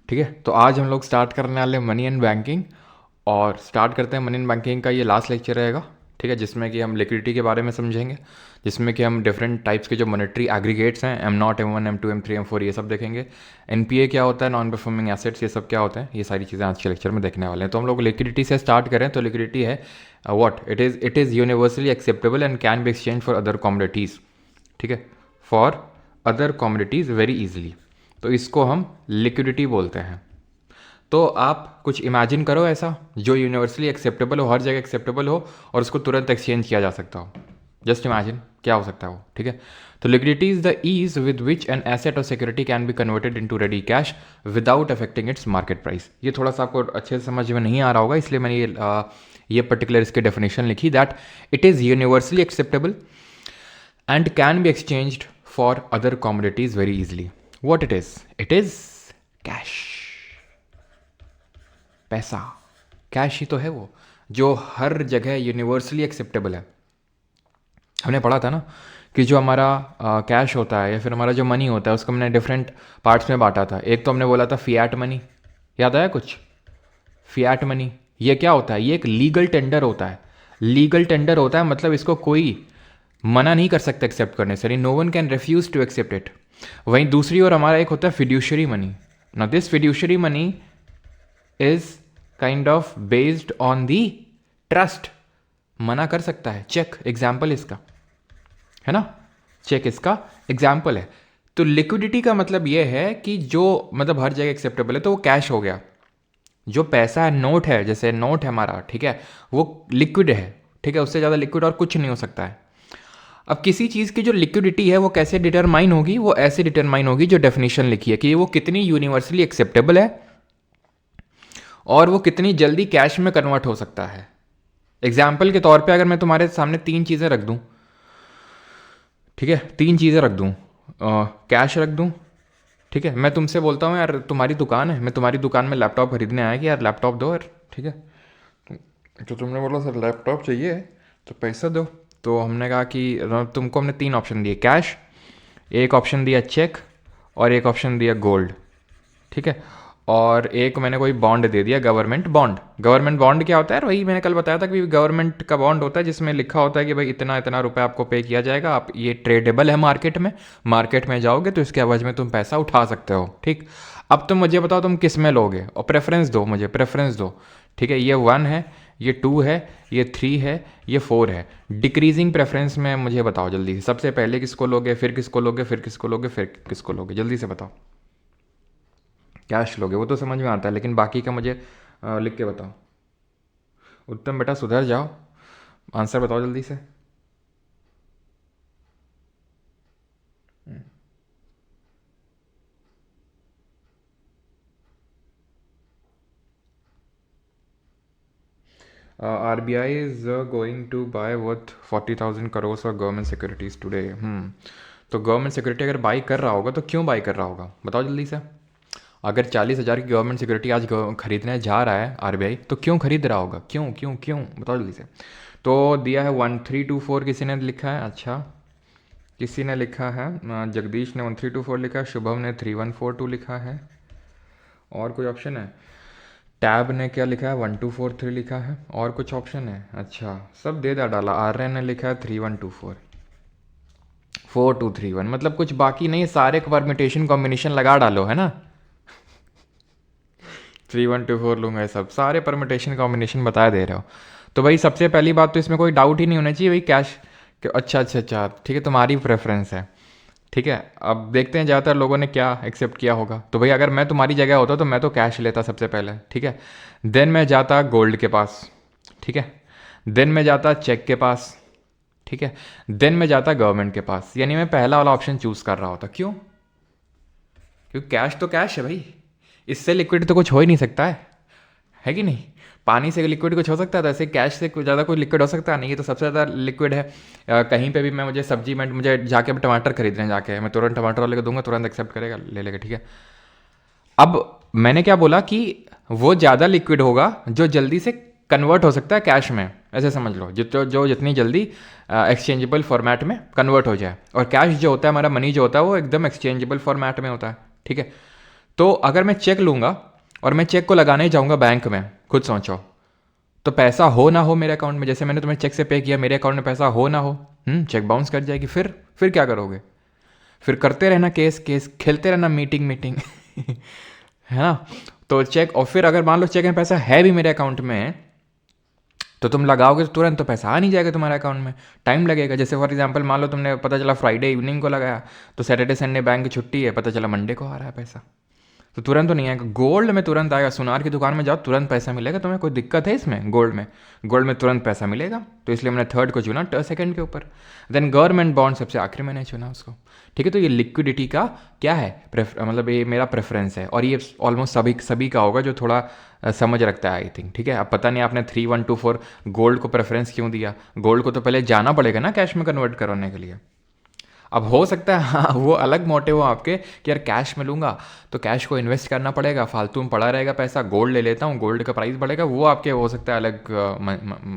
ठीक है, तो आज हम लोग स्टार्ट करने वाले मनी एंड बैंकिंग, और स्टार्ट करते हैं। मनी एंड बैंकिंग का ये लास्ट लेक्चर रहेगा, ठीक है, जिसमें कि हम लिक्विडिटी के बारे में समझेंगे, जिसमें कि हम डिफरेंट टाइप्स के जो मॉनेटरी एग्रीगेट्स हैं, M0, M1, M2, M3, M4, ये सब देखेंगे। NPA क्या होता है, नॉन परफॉर्मिंग एसेट्स, ये सब क्या होते हैं, ये सारी चीज़ें आज के लेक्चर में देखने वाले हैं। तो हम लोग लिक्विडिटी से स्टार्ट करें तो लिक्विडिटी है what it is universally acceptable and can be exchange for other commodities, ठीक है, for other commodities very easily. तो इसको हम लिक्विडिटी बोलते हैं। तो आप कुछ इमेजिन करो ऐसा जो यूनिवर्सली एक्सेप्टेबल हो, हर जगह एक्सेप्टेबल हो और उसको तुरंत एक्सचेंज किया जा सकता हो। जस्ट इमेजिन क्या हो सकता है वो, ठीक है। तो liquidity is the ease with which an asset और security can be converted into ready cash without affecting its market price. ये थोड़ा सा आपको अच्छे से समझ में नहीं आ रहा होगा, इसलिए मैंने ये पर्टिकुलर इसकी डेफिनेशन लिखी, that it is universally acceptable and can be exchanged for other commodities very easily. What it is? It is cash. पैसा, कैश ही तो है वो जो हर जगह यूनिवर्सली एक्सेप्टेबल है। हमने पढ़ा था ना कि जो हमारा कैश होता है या फिर हमारा जो मनी होता है उसको हमने डिफरेंट पार्ट्स में बांटा था। एक तो हमने बोला था फियाट मनी, याद आया कुछ? फियाट मनी ये क्या होता है? ये एक लीगल टेंडर होता है। लीगल टेंडर होता है मतलब इसको कोई मना नहीं कर सकता एक्सेप्ट करने से, no one can refuse to accept it. वहीं दूसरी ओर हमारा एक होता है fiduciary money. Now this fiduciary money is kind of based on the trust. मना कर सकता है, चेक एग्जाम्पल इसका है ना, चेक इसका एग्जाम्पल है। तो लिक्विडिटी का मतलब ये है कि जो मतलब हर जगह एक्सेप्टेबल है, तो वो कैश हो गया। जो पैसा है, नोट है, जैसे नोट है हमारा, ठीक है, वो लिक्विड है, ठीक है, उससे ज़्यादा लिक्विड और कुछ नहीं हो सकता है। अब किसी चीज़ की जो लिक्विडिटी है वो कैसे डिटरमाइन होगी? वो ऐसे डिटरमाइन होगी जो डेफिनेशन लिखी है कि वो कितनी यूनिवर्सली एक्सेप्टेबल है और वो कितनी जल्दी कैश में कन्वर्ट हो सकता है। एग्जाम्पल के तौर पे अगर मैं तुम्हारे सामने तीन चीज़ें रख दूँ, ठीक है, तीन चीज़ें रख दूँ, कैश रख दूँ, ठीक है, मैं तुमसे बोलता हूँ यार तुम्हारी दुकान है, मैं तुम्हारी दुकान में लैपटॉप खरीदने आया कि यार लैपटॉप दो यार, ठीक है, तो तुमने बोला सर लैपटॉप चाहिए तो पैसा दो। तो हमने कहा कि तुमको हमने तीन ऑप्शन दिए, कैश, एक ऑप्शन दिया चेक और एक ऑप्शन दिया गोल्ड, ठीक है, और एक मैंने कोई बॉन्ड दे दिया, गवर्नमेंट बॉन्ड। गवर्नमेंट बॉन्ड क्या होता है? वही मैंने कल बताया था कि गवर्नमेंट का बॉन्ड होता है जिसमें लिखा होता है कि भाई इतना इतना रुपये आपको पे किया जाएगा, आप ये ट्रेडेबल है मार्केट में जाओगे तो इसके एवज में तुम पैसा उठा सकते हो, ठीक। अब तुम मुझे बताओ तुम किस में लोगे, और प्रेफरेंस दो, मुझे प्रेफरेंस दो, ठीक है। ये 1 है, ये 2 है, ये 3 है, ये 4 है। डिक्रीजिंग प्रेफरेंस में मुझे बताओ जल्दी से, सबसे पहले किसको लोगे, फिर किसको लोगे, फिर किसको लोगे, फिर किसको लोगे, जल्दी से बताओ। कैश लोगे वो तो समझ में आता है, लेकिन बाकी का मुझे लिख के बताओ। उत्तम बेटा सुधर जाओ, आंसर बताओ जल्दी से। RBI is going to buy worth 40,000 crore of government securities today. तो गवर्नमेंट सिक्योरिटी अगर बाई कर रहा होगा तो क्यों बाई कर रहा होगा, बताओ जल्दी से। अगर 40,000 की गवर्नमेंट सिक्योरिटी आज खरीदने जा रहा है RBI, तो क्यों खरीद रहा होगा, क्यों क्यों क्यों, बताओ जल्दी से। तो दिया है 1324, किसी ने लिखा है, अच्छा किसी ने लिखा है, जगदीश ने 1324 लिखा है, शुभम ने 3142 लिखा है, और कोई ऑप्शन है? टैब ने क्या लिखा है, 1243 लिखा है, और कुछ ऑप्शन है? अच्छा सब दे दा डाला। आर्यन ने लिखा है 3124, 4231, मतलब कुछ बाकी नहीं, सारे परमिटेशन कॉम्बिनेशन लगा डालो, है ना। 3124 लूँगा, ये सब सारे परमिटेशन कॉम्बिनेशन बता दे रहे हो। तो भाई सबसे पहली बात तो इसमें कोई डाउट ही नहीं होना चाहिए भाई, कैश। अच्छा अच्छा अच्छा, ठीक है, तुम्हारी प्रेफरेंस है, ठीक है। अब देखते हैं ज़्यादातर लोगों ने क्या एक्सेप्ट किया होगा। तो भाई अगर मैं तुम्हारी जगह होता तो मैं तो कैश लेता सबसे पहले, ठीक है, देन मैं जाता गोल्ड के पास, ठीक है, देन मैं जाता चेक के पास, ठीक है, देन मैं जाता गवर्नमेंट के पास। यानी मैं पहला वाला ऑप्शन चूज़ कर रहा होता। क्यों? क्योंकि कैश तो कैश है भाई, इससे लिक्विड तो कुछ हो ही नहीं सकता है कि नहीं। पानी से लिक्विड कुछ हो सकता है, तो ऐसे कैश से कुछ ज़्यादा कोई लिक्विड हो सकता है नहीं, ये तो सबसे ज़्यादा लिक्विड है। कहीं पे भी मैं मुझे सब्जी में मुझे जाके टमाटर खरीदने जाके मैं तुरंत टमाटर वाले को दूंगा, तुरंत एक्सेप्ट करेगा, ले लेगा, ठीक है। अब मैंने क्या बोला कि वो ज़्यादा लिक्विड होगा जो जल्दी से कन्वर्ट हो सकता है कैश में, ऐसे समझ लो, जो जितनी जल्दी एक्सचेंजेबल फॉर्मेट में कन्वर्ट हो जाए। और कैश जो होता है हमारा, मनी जो होता है, वो एकदम एक्सचेंजेबल फॉर्मेट में होता है, ठीक है। तो अगर मैं चेक लूँगा और मैं चेक को लगाने जाऊँगा बैंक में, खुद सोचो, तो पैसा हो ना हो मेरे अकाउंट में, जैसे मैंने तुम्हें चेक से पे किया, मेरे अकाउंट में पैसा हो ना हो, चेक बाउंस कर जाएगी। फिर क्या करोगे? फिर करते रहना केस केस, खेलते रहना मीटिंग मीटिंग है ना। तो चेक, और फिर अगर मान लो चेक में पैसा है भी मेरे अकाउंट में, तो तुम लगाओगे तो तुरंत तो पैसा आ नहीं जाएगा तुम्हारे अकाउंट में, टाइम लगेगा। जैसे फॉर एग्जांपल मान लो तुमने, पता चला फ्राइडे इवनिंग को लगाया, तो सैटरडे संडे बैंक की छुट्टी है, पता चला मंडे को आ रहा है पैसा, तो तुरंत तो नहीं आएगा। गोल्ड में तुरंत आएगा, सुनार की दुकान में जाओ तुरंत पैसा मिलेगा तुम्हें। कोई दिक्कत है इसमें? गोल्ड में तुरंत पैसा मिलेगा, तो इसलिए मैंने थर्ड को चुना, सेकंड के ऊपर। देन गवर्नमेंट बॉन्ड सबसे आखिरी मैंने चुना उसको, ठीक है। तो ये लिक्विडिटी का क्या है, मतलब ये मेरा प्रेफरेंस है, और ये ऑलमोस्ट सभी का होगा जो थोड़ा समझ रखता है, आई थिंक, ठीक है। अब पता नहीं आपने 3124 गोल्ड को प्रेफरेंस क्यों दिया। गोल्ड को तो पहले जाना पड़ेगा ना कैश में कन्वर्ट करने के लिए। अब हो सकता है हाँ वो अलग मोटिव हो आपके कि यार कैश में लूँगा तो कैश को इन्वेस्ट करना पड़ेगा, फालतू में पड़ा रहेगा पैसा, गोल्ड ले लेता हूँ, गोल्ड का प्राइस बढ़ेगा, वो आपके हो सकता है अलग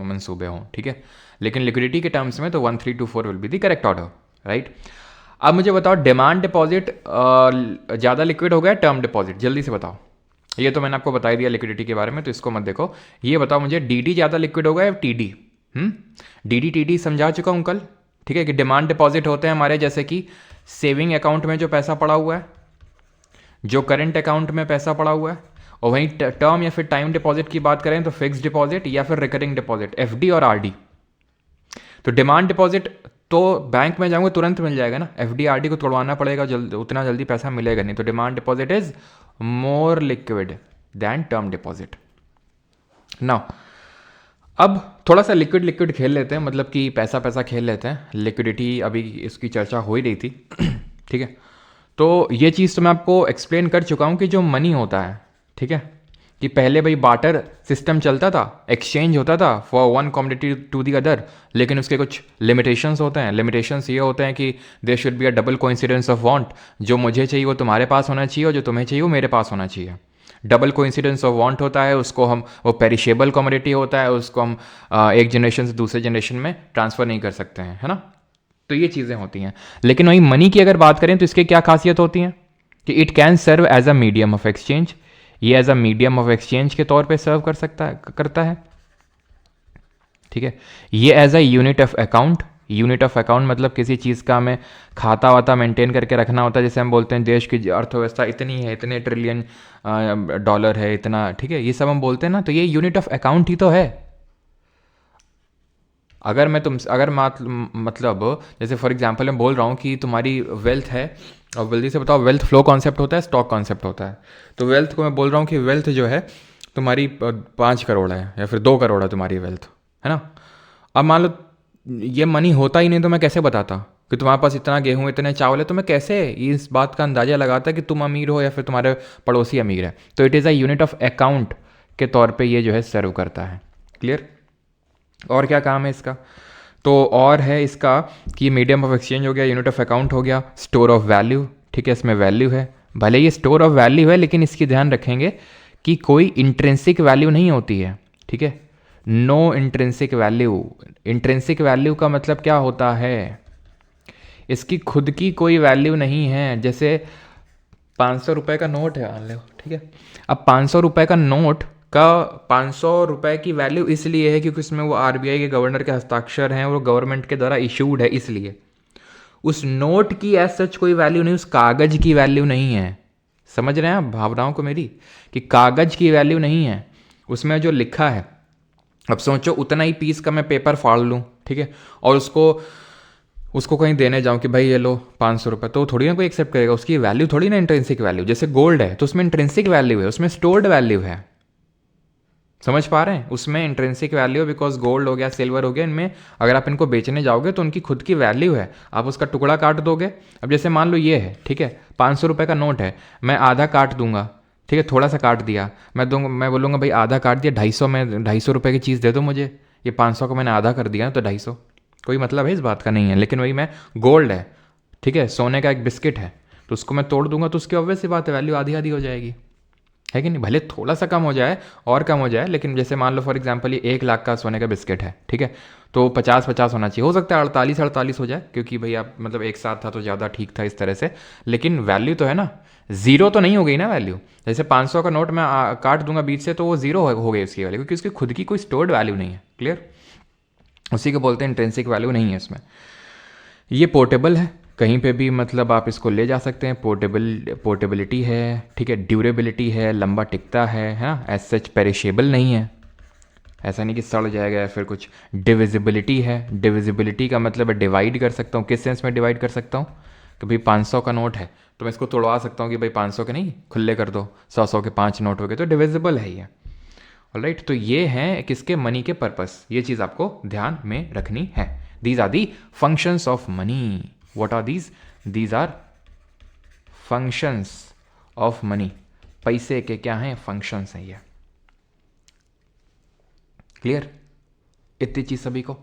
मंसूबे हों, ठीक है। लेकिन लिक्विडिटी के टर्म्स में तो 1324 will be the correct order, right. अब मुझे बताओ, डिमांड डिपॉजिट ज़्यादा लिक्विड हो गया, टर्म डिपॉजिट, जल्दी से बताओ। ये तो मैंने आपको बता ही दिया लिक्विडिटी के बारे में, तो इसको मत देखो। ये बताओ मुझे, डीडी ज़्यादा लिक्विड होगा या टीडी? डीडी टीडी समझा चुका हूँ कल, ठीक है, कि डिमांड डिपॉजिट होते हैं हमारे, जैसे कि सेविंग अकाउंट में जो पैसा पड़ा हुआ है, जो करंट अकाउंट में पैसा पड़ा हुआ है, और वहीं टर्म या फिर टाइम डिपॉजिट की बात करें तो फिक्स डिपॉजिट या फिर रिकरिंग डिपॉजिट, एफडी और आरडी। तो डिमांड डिपॉजिट तो बैंक में जाऊंगे तुरंत मिल जाएगा ना, एफडी आरडी को तोड़वाना पड़ेगा, उतना जल्दी पैसा मिलेगा नहीं। तो demand deposit is more liquid than term deposit. Now अब थोड़ा सा लिक्विड खेल लेते हैं, मतलब कि पैसा पैसा खेल लेते हैं। लिक्विडिटी अभी इसकी चर्चा हो ही रही थी ठीक है। तो ये चीज़ तो मैं आपको एक्सप्लेन कर चुका हूँ कि जो मनी होता है, ठीक है, कि पहले भाई बार्टर सिस्टम चलता था, एक्सचेंज होता था for one commodity to the other, लेकिन उसके कुछ लिमिटेशंस होते हैं। लिमिटेशंस ये होते हैं कि there should be a double coincidence of want, जो मुझे चाहिए वो तुम्हारे पास होना चाहिए, और जो तुम्हें चाहिए वो मेरे पास होना चाहिए। डबल कोइंसिडेंस ऑफ वांट होता है, उसको हम, वो पेरिशेबल कमोडिटी होता है, उसको हम एक जनरेशन से दूसरे जनरेशन में ट्रांसफ़र नहीं कर सकते हैं, है ना। तो ये चीज़ें होती हैं। लेकिन वहीं मनी की अगर बात करें तो इसके क्या खासियत होती हैं कि it can serve as a medium of exchange. ये as a medium of exchange के तौर पे सर्व करता है, ठीक है। ये as a unit of account, unit of account मतलब किसी चीज़ का हमें खाता वाता मेंटेन करके रखना होता है। जैसे हम बोलते हैं देश की अर्थव्यवस्था इतनी है, इतने ट्रिलियन डॉलर है, इतना, ठीक है, ये सब हम बोलते हैं ना, तो ये यूनिट ऑफ अकाउंट ही तो है। अगर मतलब जैसे फॉर एग्जांपल मैं बोल रहा हूँ कि तुम्हारी वेल्थ है, और जल्दी से बताओ, वेल्थ फ्लो कॉन्सेप्ट होता है, स्टॉक कॉन्सेप्ट होता है। तो वेल्थ को मैं बोल रहा हूँ कि वेल्थ जो है तुम्हारी 5 करोड़ है या फिर 2 करोड़ है तुम्हारी वेल्थ, है ना। अब मान लो ये मनी होता ही नहीं तो मैं कैसे बताता कि तुम्हारे पास इतना गेहूँ इतने चावल है, तो मैं कैसे इस बात का अंदाज़ा लगाता कि तुम अमीर हो या फिर तुम्हारे पड़ोसी अमीर है। तो it is a unit of account के तौर पे ये जो है सर्व करता है। क्लियर? और क्या काम है इसका? तो और है इसका कि मीडियम ऑफ एक्सचेंज हो गया, यूनिट ऑफ अकाउंट हो गया, स्टोर ऑफ वैल्यू, ठीक है, इसमें वैल्यू है। भले ये स्टोर ऑफ वैल्यू है, लेकिन इसकी ध्यान रखेंगे कि कोई इंट्रिंसिक वैल्यू नहीं होती है, ठीक है। No intrinsic value. Intrinsic value का मतलब क्या होता है, इसकी खुद की कोई वैल्यू नहीं है। जैसे 500 रुपये का नोट है, मान लो, ठीक है। अब 500 रुपये का नोट का 500 रुपये की वैल्यू इसलिए है क्योंकि उसमें वो आरबीआई के गवर्नर के हस्ताक्षर हैं, वो गवर्नमेंट के द्वारा इशूड है, इसलिए उस नोट की एज सच कोई वैल्यू नहीं, उस कागज़ की वैल्यू नहीं है। समझ रहे हैं आप भावनाओं को मेरी, कि कागज़ की वैल्यू नहीं है, उसमें जो लिखा है। अब सोचो उतना ही पीस का मैं पेपर फाड़ लूँ, ठीक है, और उसको कहीं देने जाऊँ कि भाई ये लो 500 रुपये, तो थोड़ी ना कोई एक्सेप्ट करेगा, उसकी वैल्यू थोड़ी ना इंट्रिंसिक वैल्यू। जैसे गोल्ड है तो उसमें इंट्रिंसिक वैल्यू है, उसमें स्टोर्ड वैल्यू है। समझ पा रहे हैं? उसमें इंट्रिंसिक वैल्यू है, बिकॉज गोल्ड हो गया, सिल्वर हो गया, इनमें अगर आप इनको बेचने जाओगे तो उनकी खुद की वैल्यू है। आप उसका टुकड़ा काट दोगे। अब जैसे मान लो ये है, ठीक है, 500 रुपये का नोट है, मैं आधा काट दूंगा, ठीक है, थोड़ा सा काट दिया, मैं बोलूँगा भाई आधा काट दिया 250 में, 250 रुपये की चीज़ दे दो मुझे। ये 500 को मैंने आधा कर दिया तो 250, कोई मतलब है इस बात का नहीं है। लेकिन वही मैं, गोल्ड है, ठीक है, सोने का एक बिस्किट है, तो उसको मैं तोड़ दूंगा तो उसकी ऑब्वियस सी बात है वैल्यू आधी आधी हो जाएगी। है कि नहीं? भले थोड़ा सा कम हो जाए और कम हो जाए, लेकिन जैसे मान लो फॉर एग्जांपल ये 1 लाख का सोने का बिस्किट है, ठीक है, तो 50-50 होना चाहिए। हो सकता है 48-48 हो जाए, क्योंकि भाई आप मतलब एक साथ था तो ज़्यादा ठीक था इस तरह से, लेकिन वैल्यू तो है ना, ज़ीरो तो नहीं हो गई ना वैल्यू। जैसे 500 का नोट मैं काट दूंगा बीच से तो वो ज़ीरो हो गई उसकी वैल्यू, क्योंकि उसकी खुद की कोई स्टोर्ड वैल्यू नहीं है। क्लियर? उसी को बोलते हैं इंट्रिंसिक वैल्यू नहीं है इसमें। ये पोर्टेबल है, कहीं पे भी मतलब आप इसको ले जा सकते हैं। पोर्टेबिलिटी है, ठीक है, ड्यूरेबिलिटी है, लंबा टिकता है ना, एज सच पेरिशेबल नहीं है, ऐसा नहीं कि सड़ जाएगा या फिर कुछ। डिविजिबिलिटी है, डिविजिबिलिटी का मतलब है डिवाइड कर सकता हूँ। किस सेंस में डिवाइड कर सकता हूँ कि भाई 500 का नोट है तो मैं इसको तोड़वा सकता हूँ कि भाई 500 के नहीं खुले कर दो, 100 के 5 नोट हो गए, तो डिविजिबल है ये। ऑलराइट, तो ये हैं किसके? मनी के पर्पस। ये चीज़ आपको ध्यान में रखनी है। These are the functions of money. What are these? These are functions of money. पैसे के क्या हैं? फंक्शंस हैं ये। क्लियर? इतनी चीज सभी को।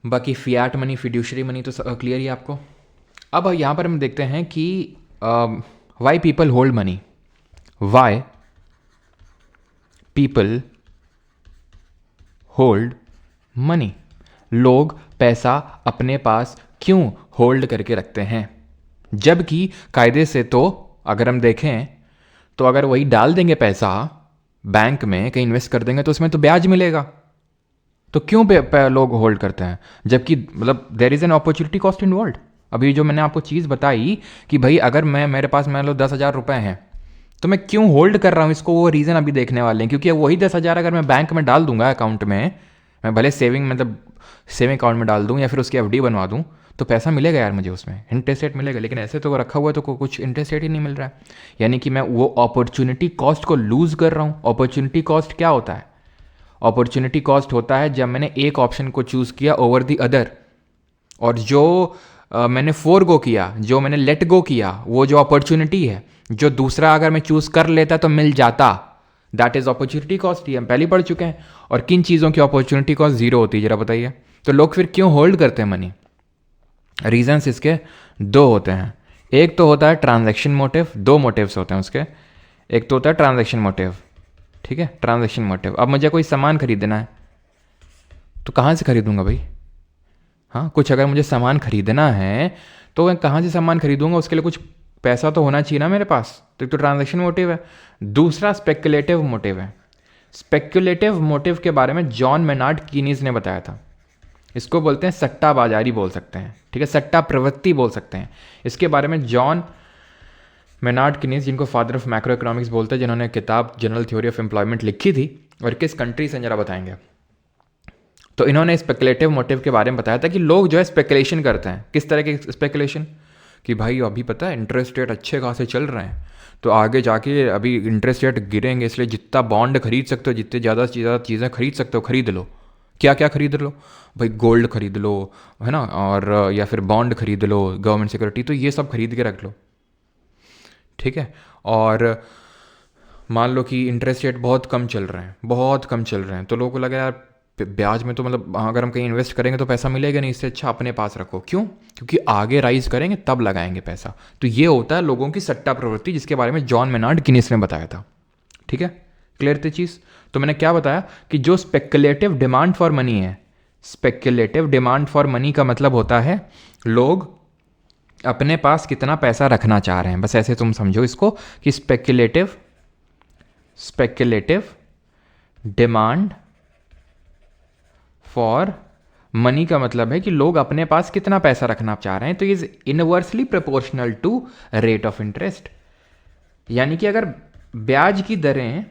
बाकी फियाट मनी, फिड्यूशरी मनी तो क्लियर ही आपको। अब यहां पर हम देखते हैं कि why people hold money. Why people hold money. लोग पैसा अपने पास क्यों होल्ड करके रखते हैं? जबकि कायदे से तो अगर हम देखें तो अगर वही डाल देंगे पैसा बैंक में, कहीं इन्वेस्ट कर देंगे तो उसमें तो ब्याज मिलेगा, तो क्यों लोग होल्ड करते हैं? जबकि मतलब there is an opportunity cost involve. अभी जो मैंने आपको चीज़ बताई कि भाई अगर मेरे पास मान लो 10,000 रुपये हैं तो मैं क्यों होल्ड कर रहा हूँ इसको, वो रीज़न अभी देखने वाले हैं। क्योंकि वही 10,000 अगर मैं बैंक में डाल दूंगा अकाउंट में, मैं भले सेविंग मतलब सेविंग अकाउंट में डाल दूँ या फिर उसकी एफडी बनवा दूँ, तो पैसा मिलेगा यार मुझे, उसमें इंटरेस्ट रेट मिलेगा। लेकिन ऐसे तो रखा हुआ है तो कुछ इंटरेस्ट रेट ही नहीं मिल रहा है, यानी कि मैं वो अपॉर्चुनिटी कॉस्ट को लूज़ कर रहा हूँ। अपॉर्चुनिटी कॉस्ट क्या होता है? अपॉर्चुनिटी कॉस्ट होता है जब मैंने एक ऑप्शन को चूज़ किया ओवर द अदर, और जो मैंने फोर गो किया, जो मैंने लेट गो किया, वो जो अपॉर्चुनिटी है, जो दूसरा अगर मैं चूज़ कर लेता तो मिल जाता, दैट इज अपॉर्चुनिटी कॉस्ट। ही हम पहले पढ़ चुके हैं। और किन चीज़ों की अपॉर्चुनिटी कॉस्ट जीरो होती है जरा बताइए? तो लोग फिर क्यों होल्ड करते हैं मनी? रीजंस इसके दो होते हैं। एक तो होता है ट्रांजैक्शन मोटिव, दो मोटिव्स होते हैं उसके। एक तो होता है ट्रांजैक्शन मोटिव, ठीक है, ट्रांजैक्शन मोटिव। अब मुझे कोई सामान खरीदना है तो कहाँ से खरीदूंगा भाई? हाँ, कुछ अगर मुझे सामान खरीदना है तो मैं कहाँ से सामान खरीदूंगा? उसके लिए कुछ पैसा तो होना चाहिए ना मेरे पास। तो एक तो ट्रांजैक्शन मोटिव है, दूसरा स्पेकुलेटिव मोटिव है। स्पेकुलेटिव मोटिव के बारे में जॉन मेनार्ड कीनीज ने बताया था। इसको बोलते हैं सट्टाबाजारी बोल सकते हैं, ठीक है, सट्टा प्रवृत्ति बोल सकते हैं। इसके बारे में जॉन मेनार्ड कीनीज, जिनको फादर ऑफ मैक्रो इकोनॉमिक्स बोलते हैं, जिन्होंने किताब जनरल थ्योरी ऑफ एम्प्लॉयमेंट लिखी थी, और किस कंट्री से जरा बताएंगे। तो इन्होंने स्पेकुलेटिव मोटिव के बारे में बताया था कि लोग जो है स्पेकुलेशन करते हैं। किस तरह के स्पेकुलेशन? कि भाई अभी पता है इंटरेस्ट रेट अच्छे खासे चल रहे हैं, तो आगे जाके अभी इंटरेस्ट रेट गिरेंगे, इसलिए जितना बॉन्ड खरीद सकते हो, जितने ज़्यादा से ज़्यादा चीज़ें खरीद सकते हो खरीद लो। क्या क्या खरीद लो भाई? गोल्ड खरीद लो, है ना, और या फिर बॉन्ड खरीद लो, गवर्नमेंट सिक्योरिटी, तो ये सब खरीद के रख लो, ठीक है। और मान लो कि इंटरेस्ट रेट बहुत कम चल रहे हैं, बहुत कम चल रहे हैं, तो लोगों को लगा यार ब्याज में तो मतलब अगर हम कहीं इन्वेस्ट करेंगे तो पैसा मिलेगा नहीं, इससे अच्छा अपने पास रखो। क्यों? क्योंकि आगे राइज करेंगे तब लगाएंगे पैसा। तो ये होता है लोगों की सट्टा प्रवृत्ति, जिसके बारे में जॉन मेनार्ड कीनीस ने बताया था, ठीक है। क्लियर थी चीज़? तो मैंने क्या बताया कि जो स्पेकुलेटिव डिमांड फॉर मनी है, स्पेकुलेटिव डिमांड फॉर मनी का मतलब होता है लोग अपने पास कितना पैसा रखना चाह रहे हैं। बस ऐसे तुम समझो इसको कि स्पेकुलेटिव डिमांड फॉर मनी का मतलब है कि लोग अपने पास कितना पैसा रखना चाह रहे हैं। तो is inversely proportional to rate of interest, यानी कि अगर ब्याज की दरें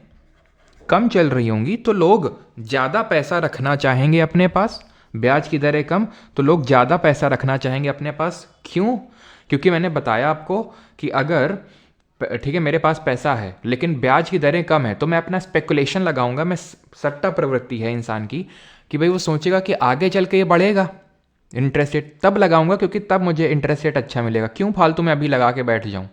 कम चल रही होंगी तो लोग ज़्यादा पैसा रखना चाहेंगे अपने पास। ब्याज की दरें कम तो लोग ज़्यादा पैसा रखना चाहेंगे अपने पास। क्यों? क्योंकि मैंने बताया आपको कि अगर ठीक है मेरे पास पैसा है लेकिन ब्याज की दरें कम है तो मैं अपना स्पेकुलेशन लगाऊंगा, मैं सट्टा प्रवृत्ति है इंसान की कि भाई वो सोचेगा कि आगे चल के ये बढ़ेगा इंटरेस्ट रेट, तब लगाऊंगा क्योंकि तब मुझे इंटरेस्ट रेट अच्छा मिलेगा। क्यों फालतू में अभी लगा के बैठ जाऊं?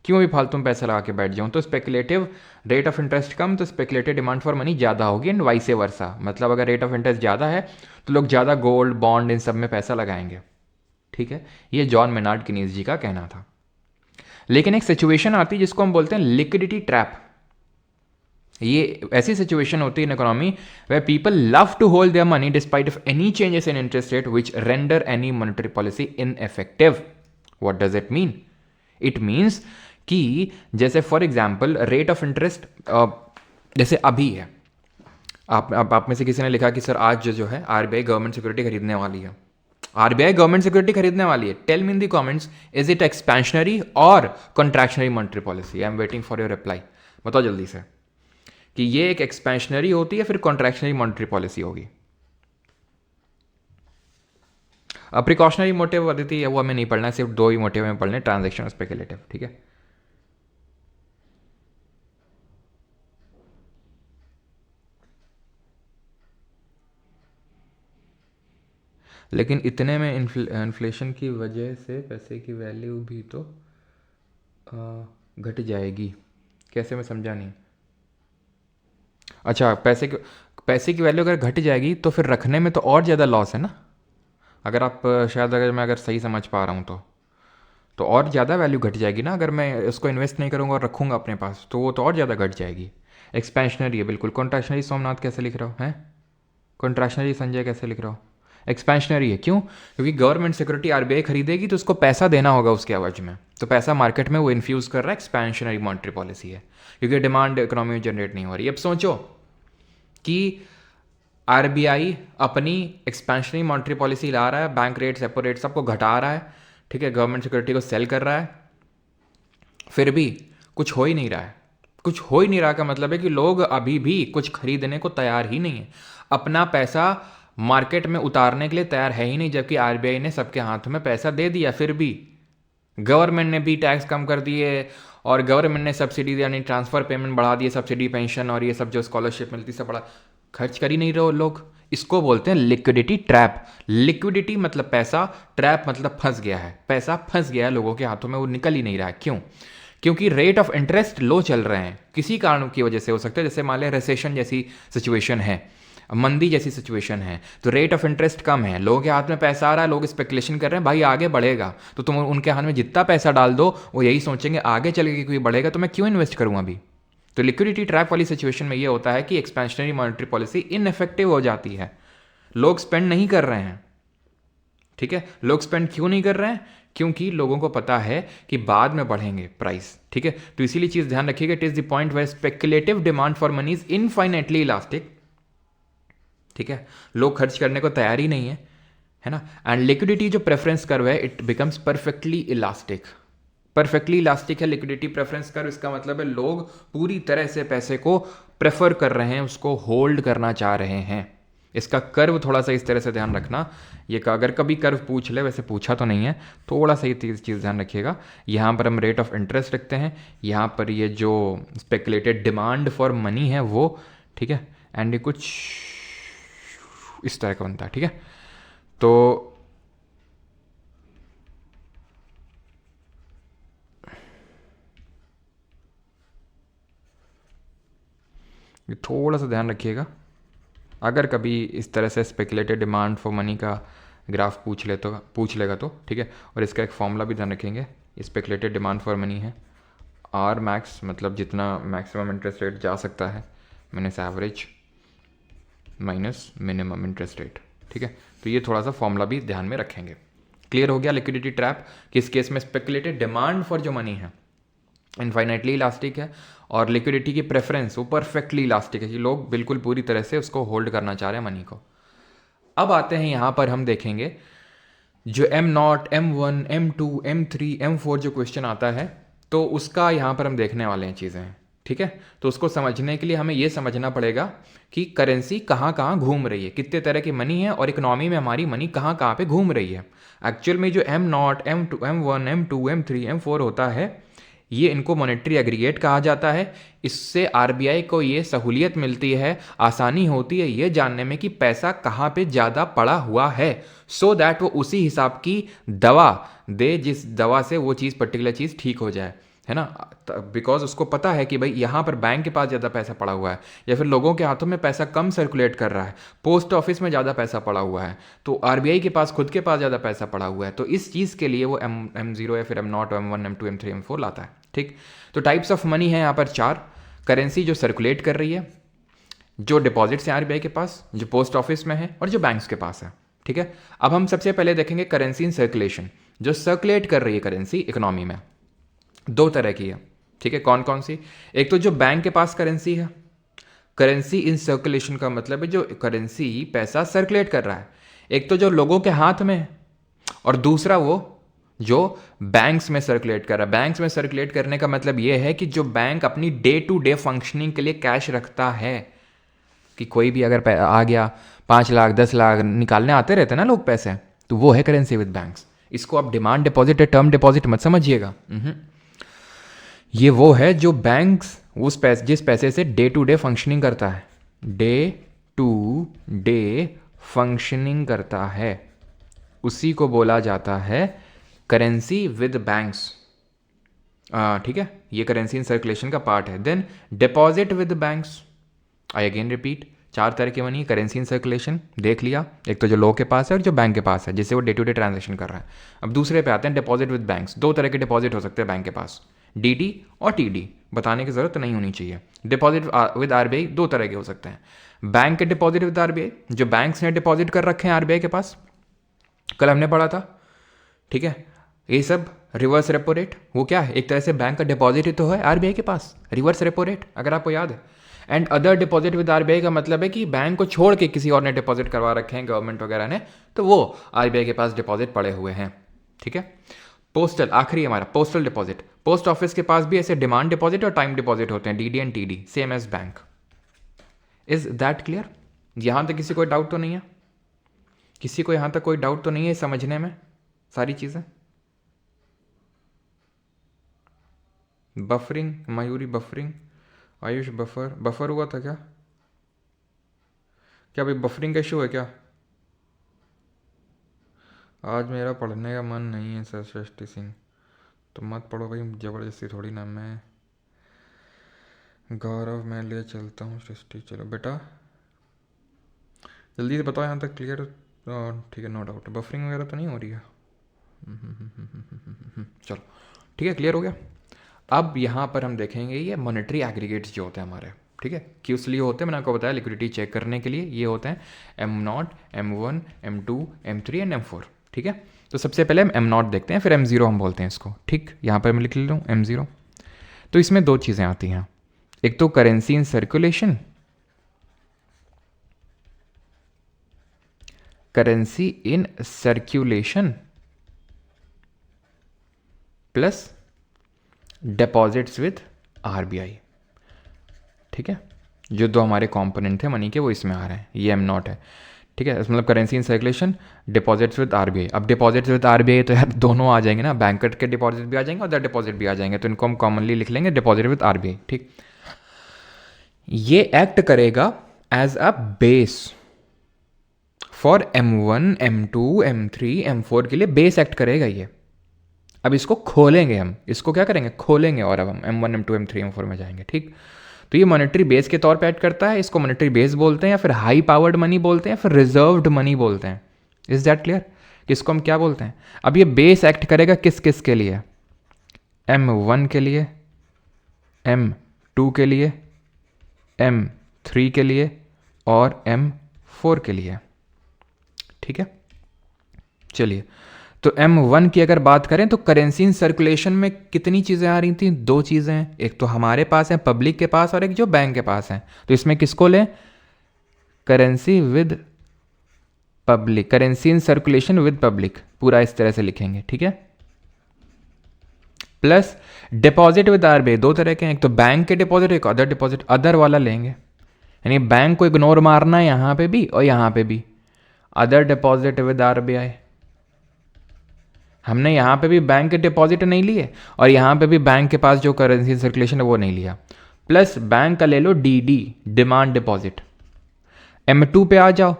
क्यों भी फालतू में पैसा लगा के बैठ जाऊं? तो स्पेकुलेटिव रेट ऑफ इंटरेस्ट कम तो स्पेकुलेटिव डिमांड फॉर मनी ज़्यादा होगी, एंड वाइस वर्सा। मतलब अगर रेट ऑफ इंटरेस्ट ज़्यादा है तो लोग ज़्यादा गोल्ड बॉन्ड इन सब में पैसा लगाएंगे, ठीक है। ये जॉन मेनार्ड कीनीस जी का कहना था। लेकिन एक सिचुएशन आती है जिसको हम बोलते हैं लिक्विडिटी ट्रैप। ये ऐसी सिचुएशन होती है in economy where people love to hold their money despite of any changes in interest rate which render any monetary policy ineffective. What does it mean? It means कि जैसे for example rate of interest जैसे अभी है, आप में से किसी ने लिखा कि सर आज जो है आरबीआई गवर्नमेंट सिक्योरिटी खरीदने वाली है, आरबीआई गवर्नमेंट सिक्योरिटी खरीदने वाली है। Tell me in the comments, is it expansionary और contractionary monetary policy? I am waiting for your reply. बताओ जल्दी से कि ये एक एक्सपेंशनरी होती है फिर कॉन्ट्रैक्शनरी मॉनेटरी पॉलिसी होगी। प्रिकॉशनरी मोटिव अदिति है वो हमें नहीं पढ़ना है, सिर्फ 2 ही मोटिव हमें पढ़ने, ट्रांजेक्शन और स्पेकुलेटिव। ठीक है, लेकिन इतने में इन्फ्लेशन की वजह से पैसे की वैल्यू भी तो घट जाएगी। कैसे? मैं समझा नहीं। अच्छा, पैसे की वैल्यू अगर घट जाएगी तो फिर रखने में तो और ज़्यादा लॉस है ना। अगर आप शायद अगर मैं सही समझ पा रहा हूँ तो और ज़्यादा वैल्यू घट जाएगी ना। अगर मैं उसको इन्वेस्ट नहीं करूँगा और रखूँगा अपने पास तो वो तो और ज़्यादा घट जाएगी। एक्सपेंशनरी है बिल्कुल। कॉन्ट्रैक्शनरी सोमनाथ कैसे लिख रहा हो हैं? कॉन्ट्रैक्शनरी संजय कैसे लिख रहा हो? एक्सपेंशनरी है। क्यों? क्योंकि गवर्नमेंट सिक्योरिटी आरबीआई खरीदेगी तो उसको पैसा देना होगा उसके एवज में, तो पैसा मार्केट में वो इन्फ्यूज कर रहा है। एक्सपेंशनरी मॉनेटरी पॉलिसी है क्योंकि डिमांड इकोनॉमी में जनरेट नहीं हो रही। अब सोचो कि आरबीआई अपनी एक्सपेंशनरी मॉनेटरी पॉलिसी ला रहा है, बैंक रेट रेपो रेट सबको घटा रहा है, ठीक है, गवर्नमेंट सिक्योरिटी को सेल कर रहा है, फिर भी कुछ हो ही नहीं रहा है। कुछ हो ही नहीं रहा का मतलब है कि लोग अभी भी कुछ खरीदने को तैयार ही नहीं है, अपना पैसा मार्केट में उतारने के लिए तैयार है ही नहीं, जबकि आरबीआई ने सबके हाथों में पैसा दे दिया। फिर भी गवर्नमेंट ने भी टैक्स कम कर दिए और गवर्नमेंट ने सब्सिडी यानी ट्रांसफ़र पेमेंट बढ़ा दिए, सब्सिडी पेंशन और ये सब जो स्कॉलरशिप मिलती सब बढ़ा, खर्च कर ही नहीं रहे लोग। इसको बोलते हैं लिक्विडिटी ट्रैप। लिक्विडिटी मतलब पैसा, ट्रैप मतलब फंस गया है, पैसा फंस गया है लोगों के हाथों में, वो निकल ही नहीं रहा है। क्यों? क्योंकि रेट ऑफ इंटरेस्ट लो चल रहे हैं, किसी कारण की वजह से हो सकता है, जैसे मान लिया रिसेशन जैसी सिचुएशन है, मंदी जैसी सिचुएशन है, तो रेट ऑफ इंटरेस्ट कम है, लोगों के हाथ में पैसा आ रहा है, लोग स्पेकुलेशन कर रहे हैं भाई आगे बढ़ेगा, तो तुम उनके हाथ में जितना पैसा डाल दो वो यही सोचेंगे आगे चल के कोई बढ़ेगा तो मैं क्यों इन्वेस्ट करूँ अभी। तो लिक्विडिटी ट्रैप वाली सिचुएशन में ये होता है कि एक्सपेंशनरी मॉनेटरी पॉलिसी इनइफेक्टिव हो जाती है, लोग स्पेंड नहीं कर रहे हैं। ठीक है, लोग स्पेंड क्यों नहीं कर रहे हैं? क्योंकि लोगों को पता है कि बाद में बढ़ेंगे प्राइस। ठीक है, तो इसीलिए चीज ध्यान रखिएगा, it is the point where speculative demand for money is infinitely elastic. ठीक है, लोग खर्च करने को तैयार ही नहीं है ना। एंड लिक्विडिटी जो प्रेफरेंस कर्व है it becomes perfectly elastic. Perfectly elastic है लिक्विडिटी प्रेफरेंस कर्व, इसका मतलब है लोग पूरी तरह से पैसे को प्रेफर कर रहे हैं, उसको होल्ड करना चाह रहे हैं। इसका कर्व थोड़ा सा इस तरह से ध्यान रखना, ये अगर कभी कर्व पूछ ले, वैसे पूछा तो नहीं है, थोड़ा सा ये चीज़ ध्यान रखिएगा। यहाँ पर हम रेट ऑफ इंटरेस्ट रखते हैं, यहाँ पर ये जो स्पेकुलेटेड डिमांड फॉर मनी है वो, ठीक है, एंड ये कुछ इस तरह का बनता है। ठीक है, तो थोड़ा सा ध्यान रखिएगा, अगर कभी इस तरह से स्पेकुलेटेड डिमांड फॉर मनी का ग्राफ पूछ लेगा तो ठीक है। और इसका एक फॉर्मूला भी ध्यान रखेंगे, स्पेकुलेटेड डिमांड फॉर मनी है आर मैक्स, मतलब जितना मैक्सिमम इंटरेस्ट रेट जा सकता है minus average minus minimum interest rate. ठीक है, तो ये थोड़ा सा फॉर्मूला भी ध्यान में रखेंगे। क्लियर हो गया लिक्विडिटी ट्रैप, किस केस में स्पेकुलेटेड डिमांड फॉर जो मनी है इनफाइनाइटली इलास्टिक है और लिक्विडिटी की प्रेफरेंस वो परफेक्टली इलास्टिक है कि लोग बिल्कुल पूरी तरह से उसको होल्ड करना चाह रहे हैं मनी को। अब आते हैं यहाँ पर हम देखेंगे जो M0, M1, M2, M3, M4 जो क्वेश्चन आता है तो उसका यहाँ पर हम देखने वाले हैं चीज़ें। ठीक है, तो उसको समझने के लिए हमें ये समझना पड़ेगा कि करेंसी कहाँ कहाँ घूम रही है, कितने तरह की मनी है और इकोनॉमी में हमारी मनी कहाँ कहाँ पे घूम रही है। एक्चुअल में जो M0, M2, M1, M2, M3, M4 होता है ये इनको मॉनेटरी एग्रीगेट कहा जाता है। इससे आरबीआई को ये सहूलियत मिलती है, आसानी होती है ये जानने में कि पैसा कहाँ पे ज़्यादा पड़ा हुआ है, सो दैट वो उसी हिसाब की दवा दे जिस दवा से वो चीज़ पर्टिकुलर चीज़ ठीक हो जाए, है ना, बिकॉज उसको पता है कि भाई यहाँ पर बैंक के पास ज़्यादा पैसा पड़ा हुआ है, या फिर लोगों के हाथों में पैसा कम सर्कुलेट कर रहा है, पोस्ट ऑफिस में ज़्यादा पैसा पड़ा हुआ है, तो आरबीआई के पास खुद के पास ज़्यादा पैसा पड़ा हुआ है, तो इस चीज़ के लिए वो M0 या फिर M0, M1, M2, M3, M4 लाता है। ठीक, तो टाइप्स ऑफ मनी है यहाँ पर 4। करेंसी जो सर्कुलेट कर रही है, जो डिपॉजिट्स हैं आरबीआई के पास, जो पोस्ट ऑफिस में है, और जो बैंक्स के पास है। ठीक है, अब हम सबसे पहले देखेंगे करेंसी इन सर्कुलेशन। जो सर्कुलेट कर रही है करेंसी इकोनॉमी में, 2 तरह की है। ठीक है, कौन कौन सी? एक तो जो बैंक के पास करेंसी है, करेंसी इन सर्कुलेशन का मतलब है जो करेंसी पैसा सर्कुलेट कर रहा है। एक तो जो लोगों के हाथ में है, और दूसरा वो जो बैंक्स में सर्कुलेट कर रहा है। बैंक्स में सर्कुलेट करने का मतलब ये है कि जो बैंक अपनी डे टू डे फंक्शनिंग के लिए कैश रखता है, कि कोई भी अगर आ गया 5 लाख 10 लाख निकालने आते रहते हैं ना लोग पैसे, तो वो है करेंसी विद बैंक्स। इसको आप डिमांड डिपॉजिट या टर्म डिपॉजिट मत समझिएगा। ये वो है जो बैंक्स जिस पैसे से डे टू डे फंक्शनिंग करता है, डे टू डे फंक्शनिंग करता है, उसी को बोला जाता है करेंसी विद बैंक्स। ठीक है, ये करेंसी इन सर्कुलेशन का पार्ट है। Then deposit with banks, I again repeat, 4 तरह की मनी करेंसी इन सर्कुलेशन देख लिया। एक तो जो लोग के पास है और जो बैंक के पास है, जिससे वो डे टू डे ट्रांजेक्शन कर रहा है। अब दूसरे पे आते हैं डिपॉजिट विद बैंक्स। 2 तरह के डिपॉजिट हो सकते हैं बैंक के पास, डीडी और टीडी। बताने की जरूरत नहीं होनी चाहिए। डिपॉजिट विद आरबीआई 2 तरह के हो सकते हैं। बैंक के डिपॉजिट विद आरबीआई, जो बैंक्स ने डिपॉजिट कर रखे हैं आरबीआई के पास, कल हमने पढ़ा था। ठीक है, ये सब रिवर्स रेपो रेट, वो क्या है? एक तरह से बैंक का डिपॉजिट ही तो है आरबीआई के पास, रिवर्स रेपो रेट, अगर आपको याद है। And other deposit with RBI का मतलब है कि बैंक को छोड़ के किसी और ने डिपॉजिट करवा रखे हैं, गवर्नमेंट वगैरह ने, तो वो आरबीआई के पास डिपॉजिट पड़े हुए हैं। ठीक है, पोस्टल, आखिरी हमारा पोस्टल डिपॉजिट। पोस्ट ऑफिस के पास भी ऐसे डिमांड डिपॉजिट और टाइम डिपॉजिट होते हैं, DD and TD, same as bank. Is that clear? यहां तक किसी कोई डाउट तो नहीं है? किसी को यहां तक कोई डाउट तो नहीं है समझने में सारी चीजें? Buffering, Mayuri buffering, Ayush buffer हुआ था क्या? क्या भाई बफरिंग का इशू है क्या? आज मेरा पढ़ने का मन नहीं है सर सृष्टि सिंह। तो मत पढ़ो भाई, ज़बरदस्ती थोड़ी ना। मैं गौरव, मैं ले चलता हूँ सृष्टि। चलो बेटा जल्दी से बताओ यहाँ तक क्लियर? ठीक है, नो डाउट। बफरिंग वगैरह तो नहीं हो रही है? चलो ठीक है, क्लियर हो गया। अब यहाँ पर हम देखेंगे ये मॉनेटरी एग्रीगेट्स जो होते हैं हमारे। ठीक है, किस लिए होते हैं मैंने आपको बताया, लिक्विडिटी चेक करने के लिए। ये होते हैं M0, M1, M2, M3 and M4। ठीक है, तो सबसे पहले हम M0 देखते हैं, फिर M0 हम बोलते हैं इसको। ठीक, यहाँ पर मैं लिख लेता हूँ M0। तो इसमें 2 चीज़ें आती हैं, एक तो currency in circulation, currency in circulation plus deposits with RBI. ठीक है, जो 2 हमारे कंपोनेंट थे मनी के वो इसमें आ रहे हैं, ये M0 है। ठीक है, मतलब currency in circulation, deposits with RBI. अब डिपॉजिट्स विद आरबीआई तो यार दोनों आ जाएंगे ना, बैंकर के डिपॉजिट भी आ जाएंगे और अदर डिपॉजिट भी आ जाएंगे, तो इनको हम कॉमनली लिख लेंगे डिपॉजिट विद आरबीआई। ठीक, ये एक्ट करेगा as a base for M1, M2, M3, M4 के लिए बेस एक्ट करेगा ये। अब इसको खोलेंगे हम, इसको क्या करेंगे? खोलेंगे, और अब हम M1, M2, M3, M4 में जाएंगे। ठीक, तो ये मॉनेटरी बेस के तौर पे एक्ट करता है। इसको मॉनेटरी बेस बोलते हैं, या फिर हाई पावर्ड मनी बोलते हैं, या फिर रिजर्व्ड मनी बोलते हैं। Is that clear? किसको हम क्या बोलते हैं? अब ये बेस एक्ट करेगा किस किस के लिए? M1 के लिए, M2 के लिए, M3 के लिए और M4 के लिए। ठीक है, चलिए, तो M1 की अगर बात करें तो करेंसी इन सर्कुलेशन में कितनी चीज़ें आ रही थी? 2 चीज़ें हैं, एक तो हमारे पास है पब्लिक के पास, और एक जो बैंक के पास है। तो इसमें किसको लें? Currency with public, currency in circulation with public, पूरा इस तरह से लिखेंगे। ठीक है, प्लस डिपॉजिट विद आरबीआई। 2 तरह के हैं, एक तो बैंक के डिपॉजिट, एक अदर डिपॉजिट। अदर वाला लेंगे, यानी बैंक को इग्नोर मारना है यहाँ पे भी और यहाँ पे भी। अदर डिपॉजिट विद आरबीआई, हमने यहाँ पे भी बैंक के डिपॉजिट नहीं लिए और यहाँ पे भी बैंक के पास जो करेंसी सर्कुलेशन है वो नहीं लिया। प्लस बैंक का ले लो डीडी, डिमांड डिपॉजिट। M2 पे आ जाओ,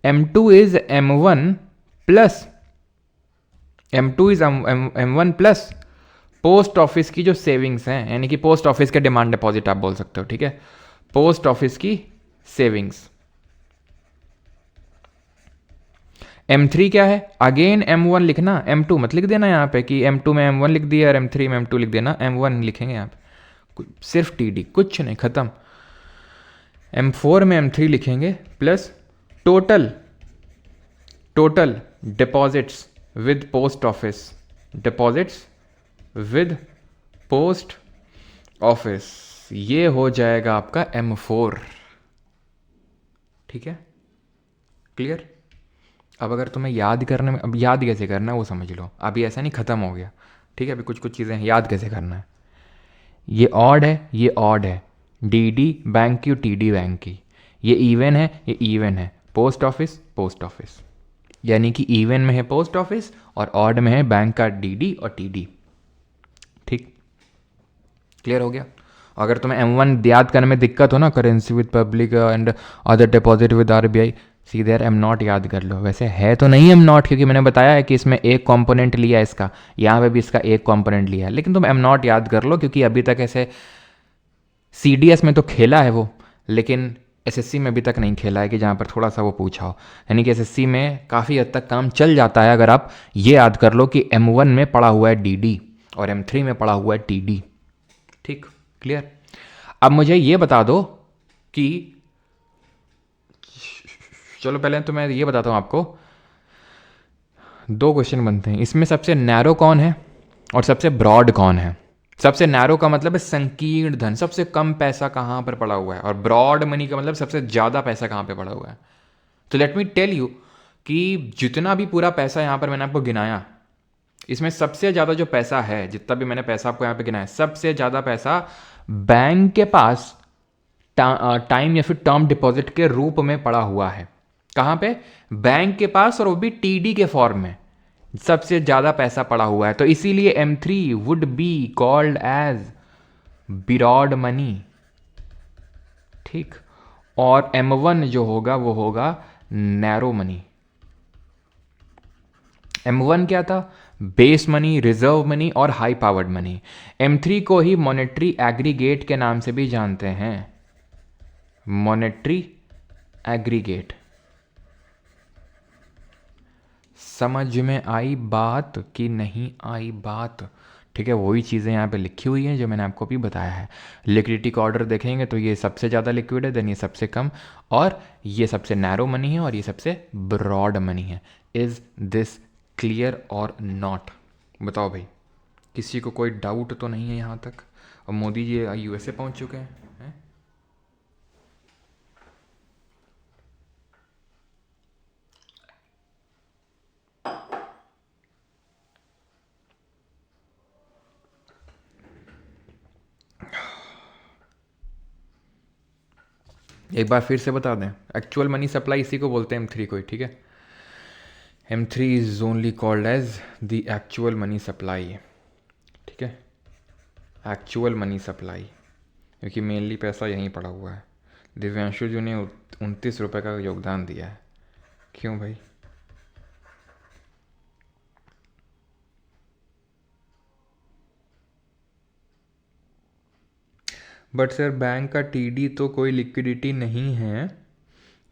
M2 is M1 plus, M2 is M1 plus post office की जो सेविंग्स हैं, यानी कि पोस्ट ऑफिस के डिमांड डिपॉजिट आप बोल सकते हो, ठीक है, पोस्ट ऑफिस की सेविंग्स। M3 क्या है, अगेन M1 लिखना, M2 मत लिख देना यहाँ पे कि M2 में M1 लिख दिया और M3 में M2 लिख देना, M1 लिखेंगे यहाँ पे, सिर्फ TD, कुछ नहीं, खत्म। M4 में M3 लिखेंगे plus total deposits with post office, deposits with post office, ये हो जाएगा आपका M4, ठीक है, क्लियर। अब अगर तुम्हें याद करने में, अब याद कैसे करना है वो समझ लो, अभी ऐसा नहीं ख़त्म हो गया, ठीक है, अभी कुछ कुछ चीज़ें याद कैसे करना है। ये ऑड है, ये ऑड है, DD बैंक की और TD बैंक की, ये इवन है, ये इवन है, पोस्ट ऑफिस, यानी कि इवन में है पोस्ट ऑफिस और ऑड में है बैंक का DD और TD, ठीक, क्लियर हो गया। अगर तुम्हें M1 याद करने में दिक्कत हो ना, currency with public and other deposit with RBI, सीधे M0 याद कर लो। वैसे है तो नहीं M0, क्योंकि मैंने बताया है कि इसमें एक कंपोनेंट लिया है इसका, यहाँ पे भी इसका एक कंपोनेंट लिया है, लेकिन तुम M0 याद कर लो, क्योंकि अभी तक ऐसे CDS में तो खेला है वो, लेकिन SSC में अभी तक नहीं खेला है कि जहाँ पर थोड़ा सा वो पूछा हो, यानी कि SSC में काफ़ी हद तक काम चल जाता है अगर आप ये याद कर लो कि M1 में पड़ा हुआ है DD और M3 में पड़ा हुआ है TD, ठीक, क्लियर। अब मुझे ये बता दो कि, चलो पहले तो मैं ये बताता हूँ आपको, दो क्वेश्चन बनते हैं इसमें, सबसे नैरो कौन है और सबसे ब्रॉड कौन है। सबसे नैरो का मतलब है संकीर्ण धन, सबसे कम पैसा कहाँ पर पड़ा हुआ है, और ब्रॉड मनी का मतलब सबसे ज़्यादा पैसा कहाँ पे पड़ा हुआ है। तो लेट मी टेल यू कि जितना भी पूरा पैसा यहाँ पर मैंने आपको गिनाया, इसमें सबसे ज़्यादा जो पैसा है, जितना भी मैंने पैसा आपको यहाँ पे गिनाया, सबसे ज़्यादा पैसा बैंक के पास टाइम या फिर टर्म डिपॉजिट के रूप में पड़ा हुआ है। कहाँ पे, बैंक के पास, और वो भी TD के फॉर्म में सबसे ज़्यादा पैसा पड़ा हुआ है। तो इसीलिए M3 would be called as broad money, ठीक, और M1 जो होगा वो होगा नैरो मनी। M1 क्या था, बेस मनी, रिजर्व मनी और हाई पावर्ड मनी। M3 को ही मॉनेटरी एग्रीगेट के नाम से भी जानते हैं, मॉनेटरी एग्रीगेट। समझ में आई बात कि नहीं आई बात, ठीक है, वही चीज़ें यहाँ पे लिखी हुई हैं जो मैंने आपको अभी बताया है। लिक्विडिटी का ऑर्डर देखेंगे तो ये सबसे ज़्यादा लिक्विड है, देन ये सबसे कम, और ये सबसे नैरो मनी है, और ये सबसे ब्रॉड मनी है। इज़ दिस क्लियर और नॉट, बताओ भाई, किसी को कोई डाउट तो नहीं है यहाँ तक। और मोदी जी USA पहुँच चुके हैं, हैं? एक बार फिर से बता दें, एक्चुअल मनी सप्लाई इसी को बोलते हैं M3 को ही, ठीक है। M3 is only called as the actual money supply, ठीक है, एक्चुअल मनी सप्लाई, क्योंकि मेनली पैसा यहीं पड़ा हुआ है। दिव्यांशु जी ने 29 रुपये का योगदान दिया है, क्यों भाई? बट सर बैंक का TD तो कोई लिक्विडिटी नहीं है,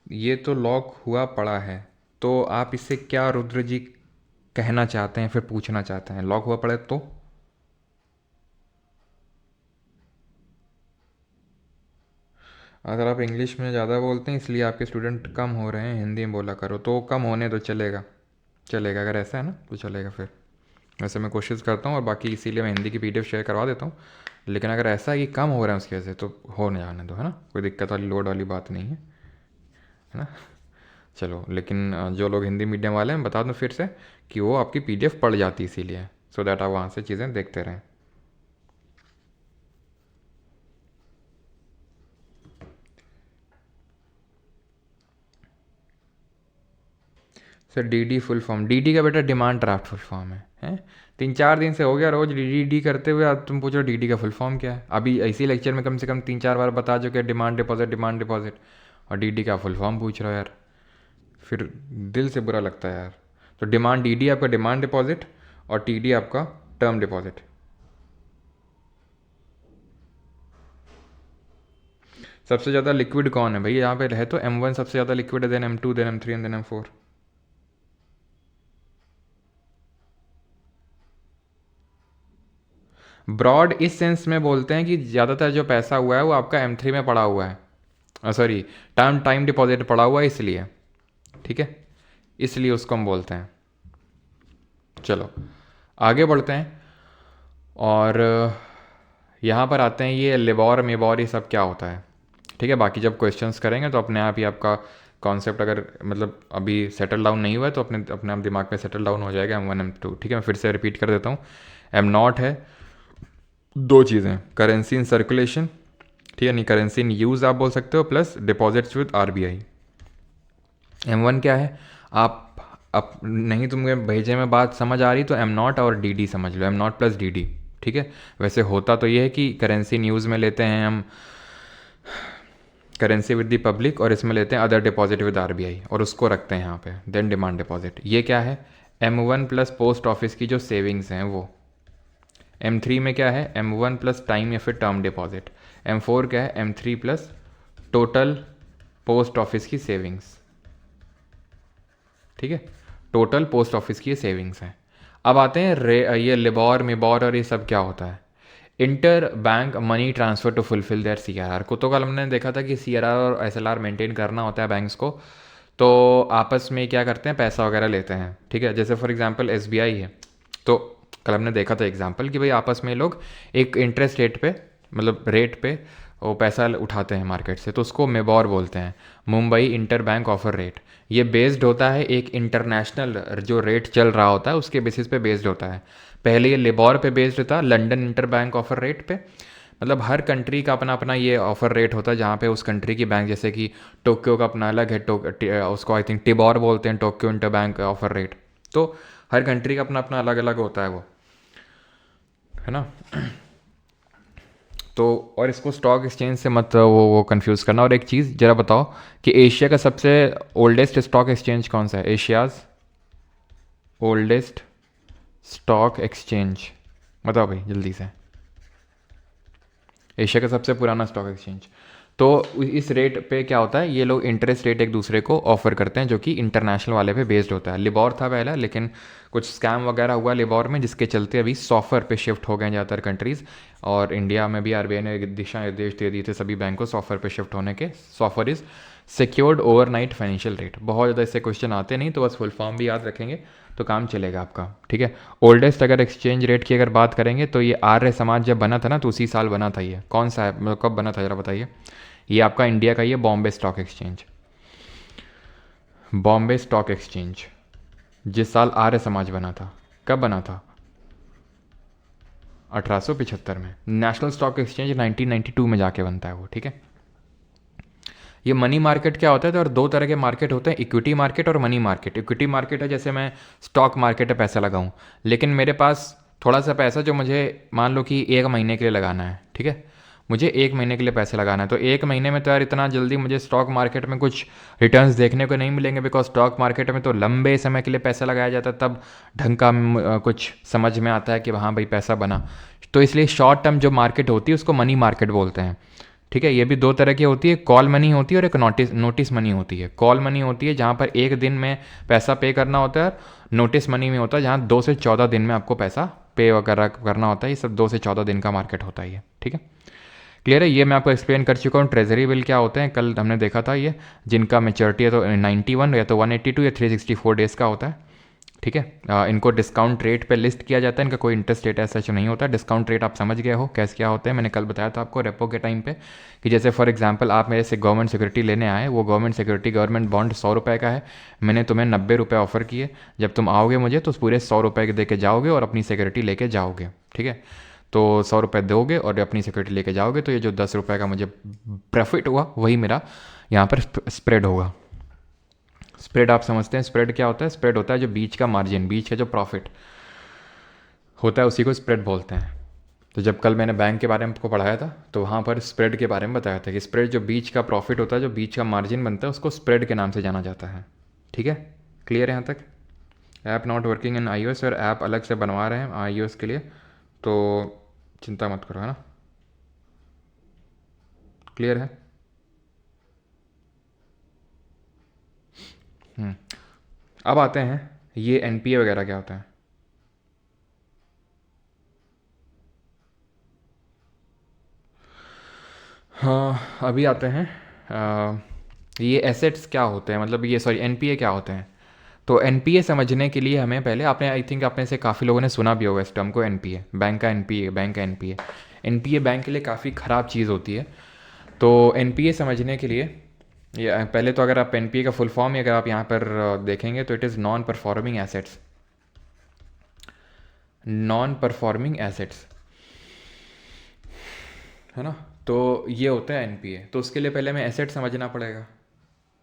ये तो लॉक हुआ पड़ा है, तो आप इससे क्या रुद्र जी कहना चाहते हैं, फिर पूछना चाहते हैं, लॉक हुआ पड़ा है तो? अगर आप इंग्लिश में ज़्यादा बोलते हैं इसलिए आपके स्टूडेंट कम हो रहे हैं, हिंदी में बोला करो, तो कम होने तो चलेगा, चलेगा, अगर ऐसा है ना तो चलेगा। फिर वैसे मैं कोशिश करता हूँ, और बाकी इसीलिए मैं हिंदी की PDF शेयर करवा देता हूँ, लेकिन अगर ऐसा है कि कम हो रहा है उसकी वजह से, तो हो नहीं जाने दो, है ना, कोई दिक्कत वाली लोड वाली बात नहीं है ना। चलो, लेकिन जो लोग हिंदी मीडियम वाले हैं, बता दूँ फिर से कि वो आपकी PDF पड़ जाती है इसीलिए, सो दैट आप वहाँ से चीज़ें देखते रहें। Sir DD full form, DD का बेटा डिमांड ड्राफ्ट फुल फॉर्म है, हैं? 3-4 दिन से हो गया रोज DD करते हुए, आज तुम पूछो DD का फुल फॉर्म क्या है। अभी इसी लेक्चर में कम से कम 3-4 बार बता चुके डिमांड डिपॉजिट, और DD का फुल फॉर्म पूछ रहा हो यार, फिर दिल से बुरा लगता है यार। तो DD आपका डिमांड डिपॉजिट और TD आपका टर्म डिपॉजिट, सबसे ज़्यादा लिक्विड कौन है भाई यहाँ पे? है तो M1 सबसे ज़्यादा लिक्विड है, then M2, then M3 and then M4। Broad इस सेंस में बोलते हैं कि ज़्यादातर जो पैसा हुआ है वो आपका M3 में पड़ा हुआ है, सॉरी टाइम टाइम डिपॉजिट पड़ा हुआ है इसलिए, ठीक है, इसलिए उसको हम बोलते हैं। चलो आगे बढ़ते हैं और यहाँ पर आते हैं ये लिबॉर मेबॉर ये सब क्या होता है, ठीक है। बाकी जब क्वेश्चंस करेंगे तो अपने आप ही आपका कॉन्सेप्ट अगर मतलब अभी सेटल डाउन नहीं हुआ है तो अपने अपने आप दिमाग में सेटल डाउन हो जाएगा M1 M2, ठीक है। मैं फिर से रिपीट कर देता हूँ, M0 है दो चीज़ें, करेंसी इन सर्कुलेशन, ठीक है, नहीं करेंसी इन यूज़ आप बोल सकते हो, plus deposits with RBI। M1 क्या है, आप अब नहीं तुम्हें भेजे में बात समझ आ रही तो M0 और DD समझ लो, M0 प्लस DD, ठीक है। वैसे होता तो ये है कि करेंसी इन यूज़ में लेते हैं हम करेंसी विद द पब्लिक और इसमें लेते हैं अदर डिपॉजिट विद RBI और उसको रखते हैं यहाँ पे, देन डिमांड डिपॉजिट। ये क्या है, M1 प्लस पोस्ट ऑफिस की जो सेविंग्स हैं वो। M3 में क्या है, M1 प्लस टाइम या फिर टर्म डिपॉजिट। M4 क्या है, M3 plus total post office की सेविंग्स, ठीक है, टोटल पोस्ट ऑफिस की ये सेविंग्स हैं। अब आते हैं ये लिबॉर मिबॉर और ये सब क्या होता है। Inter bank money transfer to fulfil their CRR को तो कल हमने देखा था कि CRR और SLR मेंटेन करना होता है बैंक्स को, तो आपस में क्या करते हैं, पैसा वगैरह लेते हैं, ठीक है। जैसे फॉर एग्जांपल SBI है, तो कल हमने देखा था एग्जांपल कि भाई आपस में लोग एक इंटरेस्ट रेट पे मतलब रेट पे वो पैसा उठाते हैं मार्केट से, तो उसको मेबॉर बोलते हैं, Mumbai inter bank offer rate. ये बेस्ड होता है एक इंटरनेशनल जो रेट चल रहा होता है उसके बेसिस पे बेस्ड होता है। पहले ये लिबॉर पे बेस्ड था, London inter bank offer rate पे, मतलब हर कंट्री का अपना अपना ये ऑफर रेट होता है जहाँ पे उस कंट्री की बैंक, जैसे कि टोक्यो का अपना अलग है, उसको आई थिंक टिबॉर बोलते हैं, Tokyo inter bank offer rate. तो हर कंट्री का अपना अपना अलग अलग होता है वो, है ना। तो और इसको स्टॉक एक्सचेंज से मत वो कंफ्यूज करना। और एक चीज़ ज़रा बताओ कि एशिया का सबसे ओल्डेस्ट स्टॉक एक्सचेंज कौन सा है, एशियाज़ ओल्डेस्ट स्टॉक एक्सचेंज, बताओ भाई जल्दी से। एशिया का सबसे पुराना स्टॉक एक्सचेंज। तो इस रेट पे क्या होता है, ये लोग इंटरेस्ट रेट एक दूसरे को ऑफर करते हैं जो कि इंटरनेशनल वाले पे बेस्ड होता है। लिबॉर था पहला, लेकिन कुछ स्कैम वगैरह हुआ लिबॉर में जिसके चलते अभी सॉफर पे शिफ्ट हो गए ज़्यादातर कंट्रीज़, और इंडिया में भी RBI ने दिशा निर्देश दे दिए थे सभी बैंक को सॉफर पे शिफ्ट होने के। SOFR is secured overnight financial rate. बहुत ज़्यादा इससे क्वेश्चन आते नहीं, तो बस फुल फॉर्म भी याद रखेंगे तो काम चलेगा आपका, ठीक है। ओल्डेस्ट अगर एक्सचेंज रेट की अगर बात करेंगे तो ये आर्य समाज जब बना था ना, तो उसी साल बना था। ये कौन सा है, मतलब कब बना था ज़रा बताइए। ये आपका इंडिया का, ये Bombay stock exchange, Bombay stock exchange जिस साल आर्य समाज बना था, कब बना था, 1875 में। नेशनल स्टॉक एक्सचेंज 1992 में जाके बनता है वो, ठीक है। ये मनी मार्केट क्या होता है, तो और दो तरह के मार्केट होते हैं, इक्विटी मार्केट और मनी मार्केट। इक्विटी मार्केट है जैसे मैं स्टॉक मार्केट में पैसा लगाऊं, लेकिन मेरे पास थोड़ा सा पैसा जो मुझे मान लो कि 1 महीने के लिए लगाना है, ठीक है, मुझे 1 महीने के लिए पैसे लगाना है। तो 1 महीने में तो यार इतना जल्दी मुझे स्टॉक मार्केट में कुछ रिटर्न्स देखने को नहीं मिलेंगे, बिकॉज स्टॉक मार्केट में तो लंबे समय के लिए पैसा लगाया जाता है, तब ढंग का कुछ समझ में आता है कि हाँ भाई पैसा बना। तो इसलिए शॉर्ट टर्म जो मार्केट होती है उसको मनी मार्केट बोलते हैं, ठीक है। ये भी दो तरह की होती है, कॉल मनी होती है और एक नोटिस मनी होती है। कॉल मनी होती है जहाँ पर एक दिन में पैसा पे करना होता है, नोटिस मनी में होता है जहाँ 2 से 14 दिन में आपको पैसा पे वगैरह करना होता है। ये सब 2 से 14 दिन का मार्केट होता है ये, ठीक है। क्लियर है, ये मैं आपको एक्सप्लेन कर चुका हूँ। ट्रेजरी बिल क्या होते हैं कल हमने देखा था, ये जिनका मेच्योरिटी है तो 91 या तो 182 या 364 डेज़ का होता है, ठीक है। इनको डिस्काउंट रेट पे लिस्ट किया जाता है, इनका कोई इंटरेस्ट रेट ऐसा नहीं होता। डिस्काउंट रेट आप समझ गए हो कैसे क्या होते हैं, मैंने कल बताया था आपको रेपो के टाइम पे, कि जैसे फॉर एग्जांपल आप मेरे से गवर्नमेंट सिक्योरिटी लेने आए, वो गवर्नमेंट सिक्योरिटी गवर्नमेंट बॉन्ड 100 रुपये का है, मैंने तुम्हें 90 रुपये ऑफर किए, जब तुम आओगे मुझे तो पूरे 100 रुपये के दे के जाओगे और अपनी सिक्योरिटी लेके जाओगे, ठीक है। तो 100 रुपये दोगे और अपनी सिक्योरिटी लेके जाओगे, तो ये जो 10 रुपये का मुझे प्रॉफिट हुआ वही मेरा यहाँ पर स्प्रेड होगा। स्प्रेड आप समझते हैं, स्प्रेड क्या होता है, स्प्रेड होता है जो बीच का मार्जिन, बीच का जो प्रॉफिट होता है उसी को स्प्रेड बोलते हैं। तो जब कल मैंने बैंक के बारे में आपको पढ़ाया था तो वहाँ पर स्प्रेड के बारे में बताया था कि स्प्रेड जो बीच का प्रॉफिट होता है, जो बीच का मार्जिन बनता है, उसको स्प्रेड के नाम से जाना जाता है, ठीक है। क्लियर है यहाँ तक। App not working in iOS, और ऐप अलग से बनवा रहे हैं iOS के लिए, तो चिंता मत करो, है ना। क्लियर है। हम्म, अब आते हैं ये एनपीए वगैरह क्या होता है। हाँ, अभी आते हैं ये एसेट्स क्या होते हैं, मतलब ये सॉरी एनपीए क्या होते हैं। तो एनपीए समझने के लिए हमें पहले, आपने आई थिंक आपने से काफ़ी लोगों ने सुना भी होगा इस टर्म को, एनपीए बैंक का एनपीए, बैंक का एनपीए। एनपीए बैंक के लिए काफ़ी ख़राब चीज़ होती है। तो एनपीए समझने के लिए ये पहले तो अगर आप एनपीए का फुल फॉर्म ही अगर आप यहाँ पर देखेंगे तो it is non performing assets. Non performing assets है ना। तो ये होता है एनपीए। तो उसके लिए पहले हमें एसेट समझना पड़ेगा,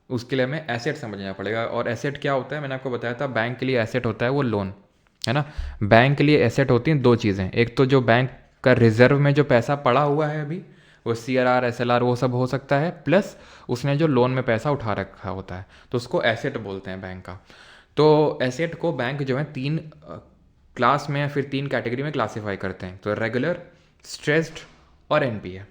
उसके लिए हमें एसेट समझना पड़ेगा। और एसेट क्या होता है, मैंने आपको बताया था बैंक के लिए एसेट होता है वो लोन, है ना। बैंक के लिए एसेट होती हैं दो चीज़ें, एक तो जो बैंक का रिजर्व में जो पैसा पड़ा हुआ है अभी, वो सीआरआर एसएलआर वो सब हो सकता है, प्लस उसने जो लोन में पैसा उठा रखा होता है, तो उसको एसेट बोलते हैं बैंक का। तो एसेट को बैंक जो है तीन क्लास में या फिर तीन कैटेगरी में क्लासीफाई करते हैं। तो रेगुलर, स्ट्रेस्ड और एनपीए।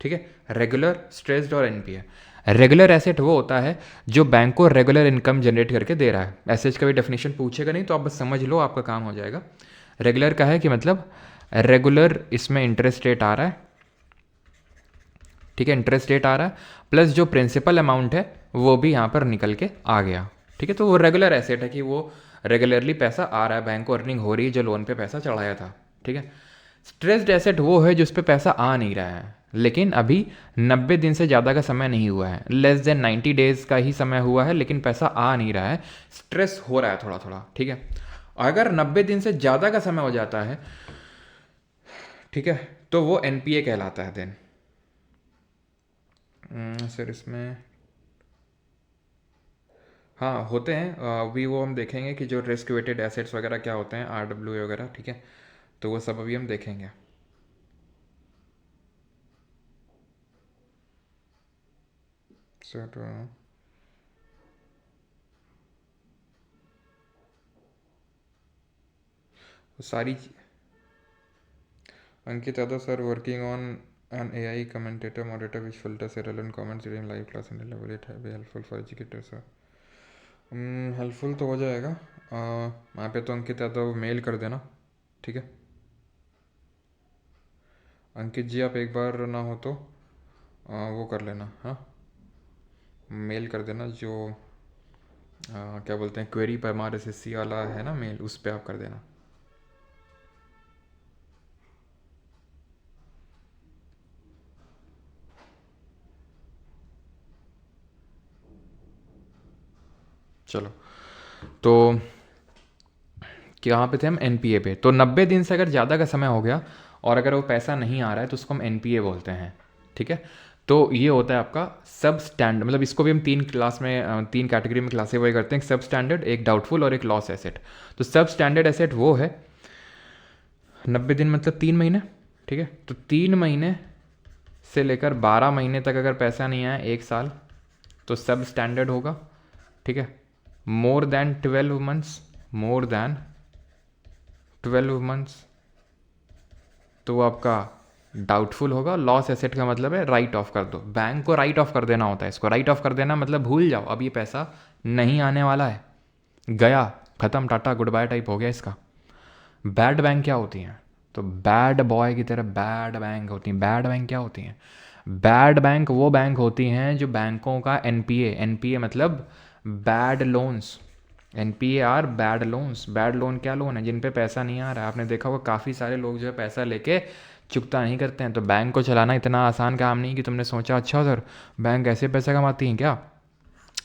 ठीक है, रेगुलर, स्ट्रेस्ड और एनपीए। रेगुलर एसेट वो होता है जो बैंक को रेगुलर इनकम जनरेट करके दे रहा है। एसेट का भी डेफिनेशन पूछेगा नहीं, तो आप बस समझ लो, आपका काम हो जाएगा। रेगुलर का है कि मतलब रेगुलर इसमें इंटरेस्ट रेट आ रहा है, ठीक है, इंटरेस्ट रेट आ रहा है, प्लस जो प्रिंसिपल अमाउंट है वो भी यहाँ पर निकल के आ गया। ठीक है, तो वो रेगुलर एसेट है कि वो रेगुलरली पैसा आ रहा है, बैंक को अर्निंग हो रही है जो लोन पे पैसा चढ़ाया था। ठीक है। स्ट्रेस्ड एसेट वो है जिस पे पैसा आ नहीं रहा है, लेकिन अभी 90 दिन से ज़्यादा का समय नहीं हुआ है, लेस देन 90 डेज का ही समय हुआ है, लेकिन पैसा आ नहीं रहा है, स्ट्रेस हो रहा है थोड़ा थोड़ा। ठीक है, अगर 90 दिन से ज़्यादा का समय हो जाता है, ठीक है, तो वो एनपीए कहलाता है। देन सर इसमें हाँ होते हैं, अभी वो हम देखेंगे कि जो रिस्क वेटेड एसेट्स वगैरह क्या होते हैं, आरडब्ल्यू वगैरह। ठीक है, तो वो सब अभी हम देखेंगे। Sir sorry Ankit Yadav sir working on an AI commentator moderator which filters irrelevant comments during live class and elaborate है be helpful for educators sir। Helpful तो हो जाएगा। वहाँ पे तो अंकित यादव मेल कर देना। ठीक है, अंकित जी आप एक बार ना हो तो वो कर लेना, हाँ, मेल कर देना जो क्या बोलते हैं क्वेरी पर हमारे एसएससी वाला है ना मेल, उस पर आप कर देना। चलो, तो कहाँ पे थे हम, एनपीए पे। तो 90 दिन से अगर ज़्यादा का समय हो गया और अगर वो पैसा नहीं आ रहा है तो उसको हम एनपीए बोलते हैं। ठीक है, तो ये होता है आपका सब स्टैंडर्ड, मतलब इसको भी हम तीन क्लास में तीन कैटेगरी में क्लासीफाई करते हैं, सब स्टैंडर्ड, एक डाउटफुल और एक लॉस एसेट। तो सब स्टैंडर्ड एसेट वो है 90 दिन मतलब 3 महीने। ठीक है, तो 3 महीने से लेकर 12 महीने तक अगर पैसा नहीं आया, 1 साल, तो सब स्टैंडर्ड होगा। ठीक है, more than 12 months, more than 12 months तो वो आपका डाउटफुल होगा। लॉस एसेट का मतलब है राइट ऑफ कर दो, बैंक को राइट ऑफ कर देना होता है। इसको राइट ऑफ कर देना मतलब भूल जाओ, अब ये पैसा नहीं आने वाला है, गया, खत्म, टाटा गुड बाय टाइप हो गया इसका। बैड बैंक क्या होती हैं, तो बैड बॉय की तरह बैड बैंक होती हैं। बैड बैंक क्या होती हैं, बैड बैंक वो बैंक होती हैं जो बैंकों का एनपीए, एनपीए मतलब bad loans, NPA are bad loans. Bad loan क्या लोन है, जिन पे पैसा नहीं आ रहा है। आपने देखा होगा काफ़ी सारे लोग जो है पैसा लेके चुकता नहीं करते हैं। तो बैंक को चलाना इतना आसान काम नहीं कि तुमने सोचा अच्छा सर बैंक ऐसे पैसा कमाती हैं क्या,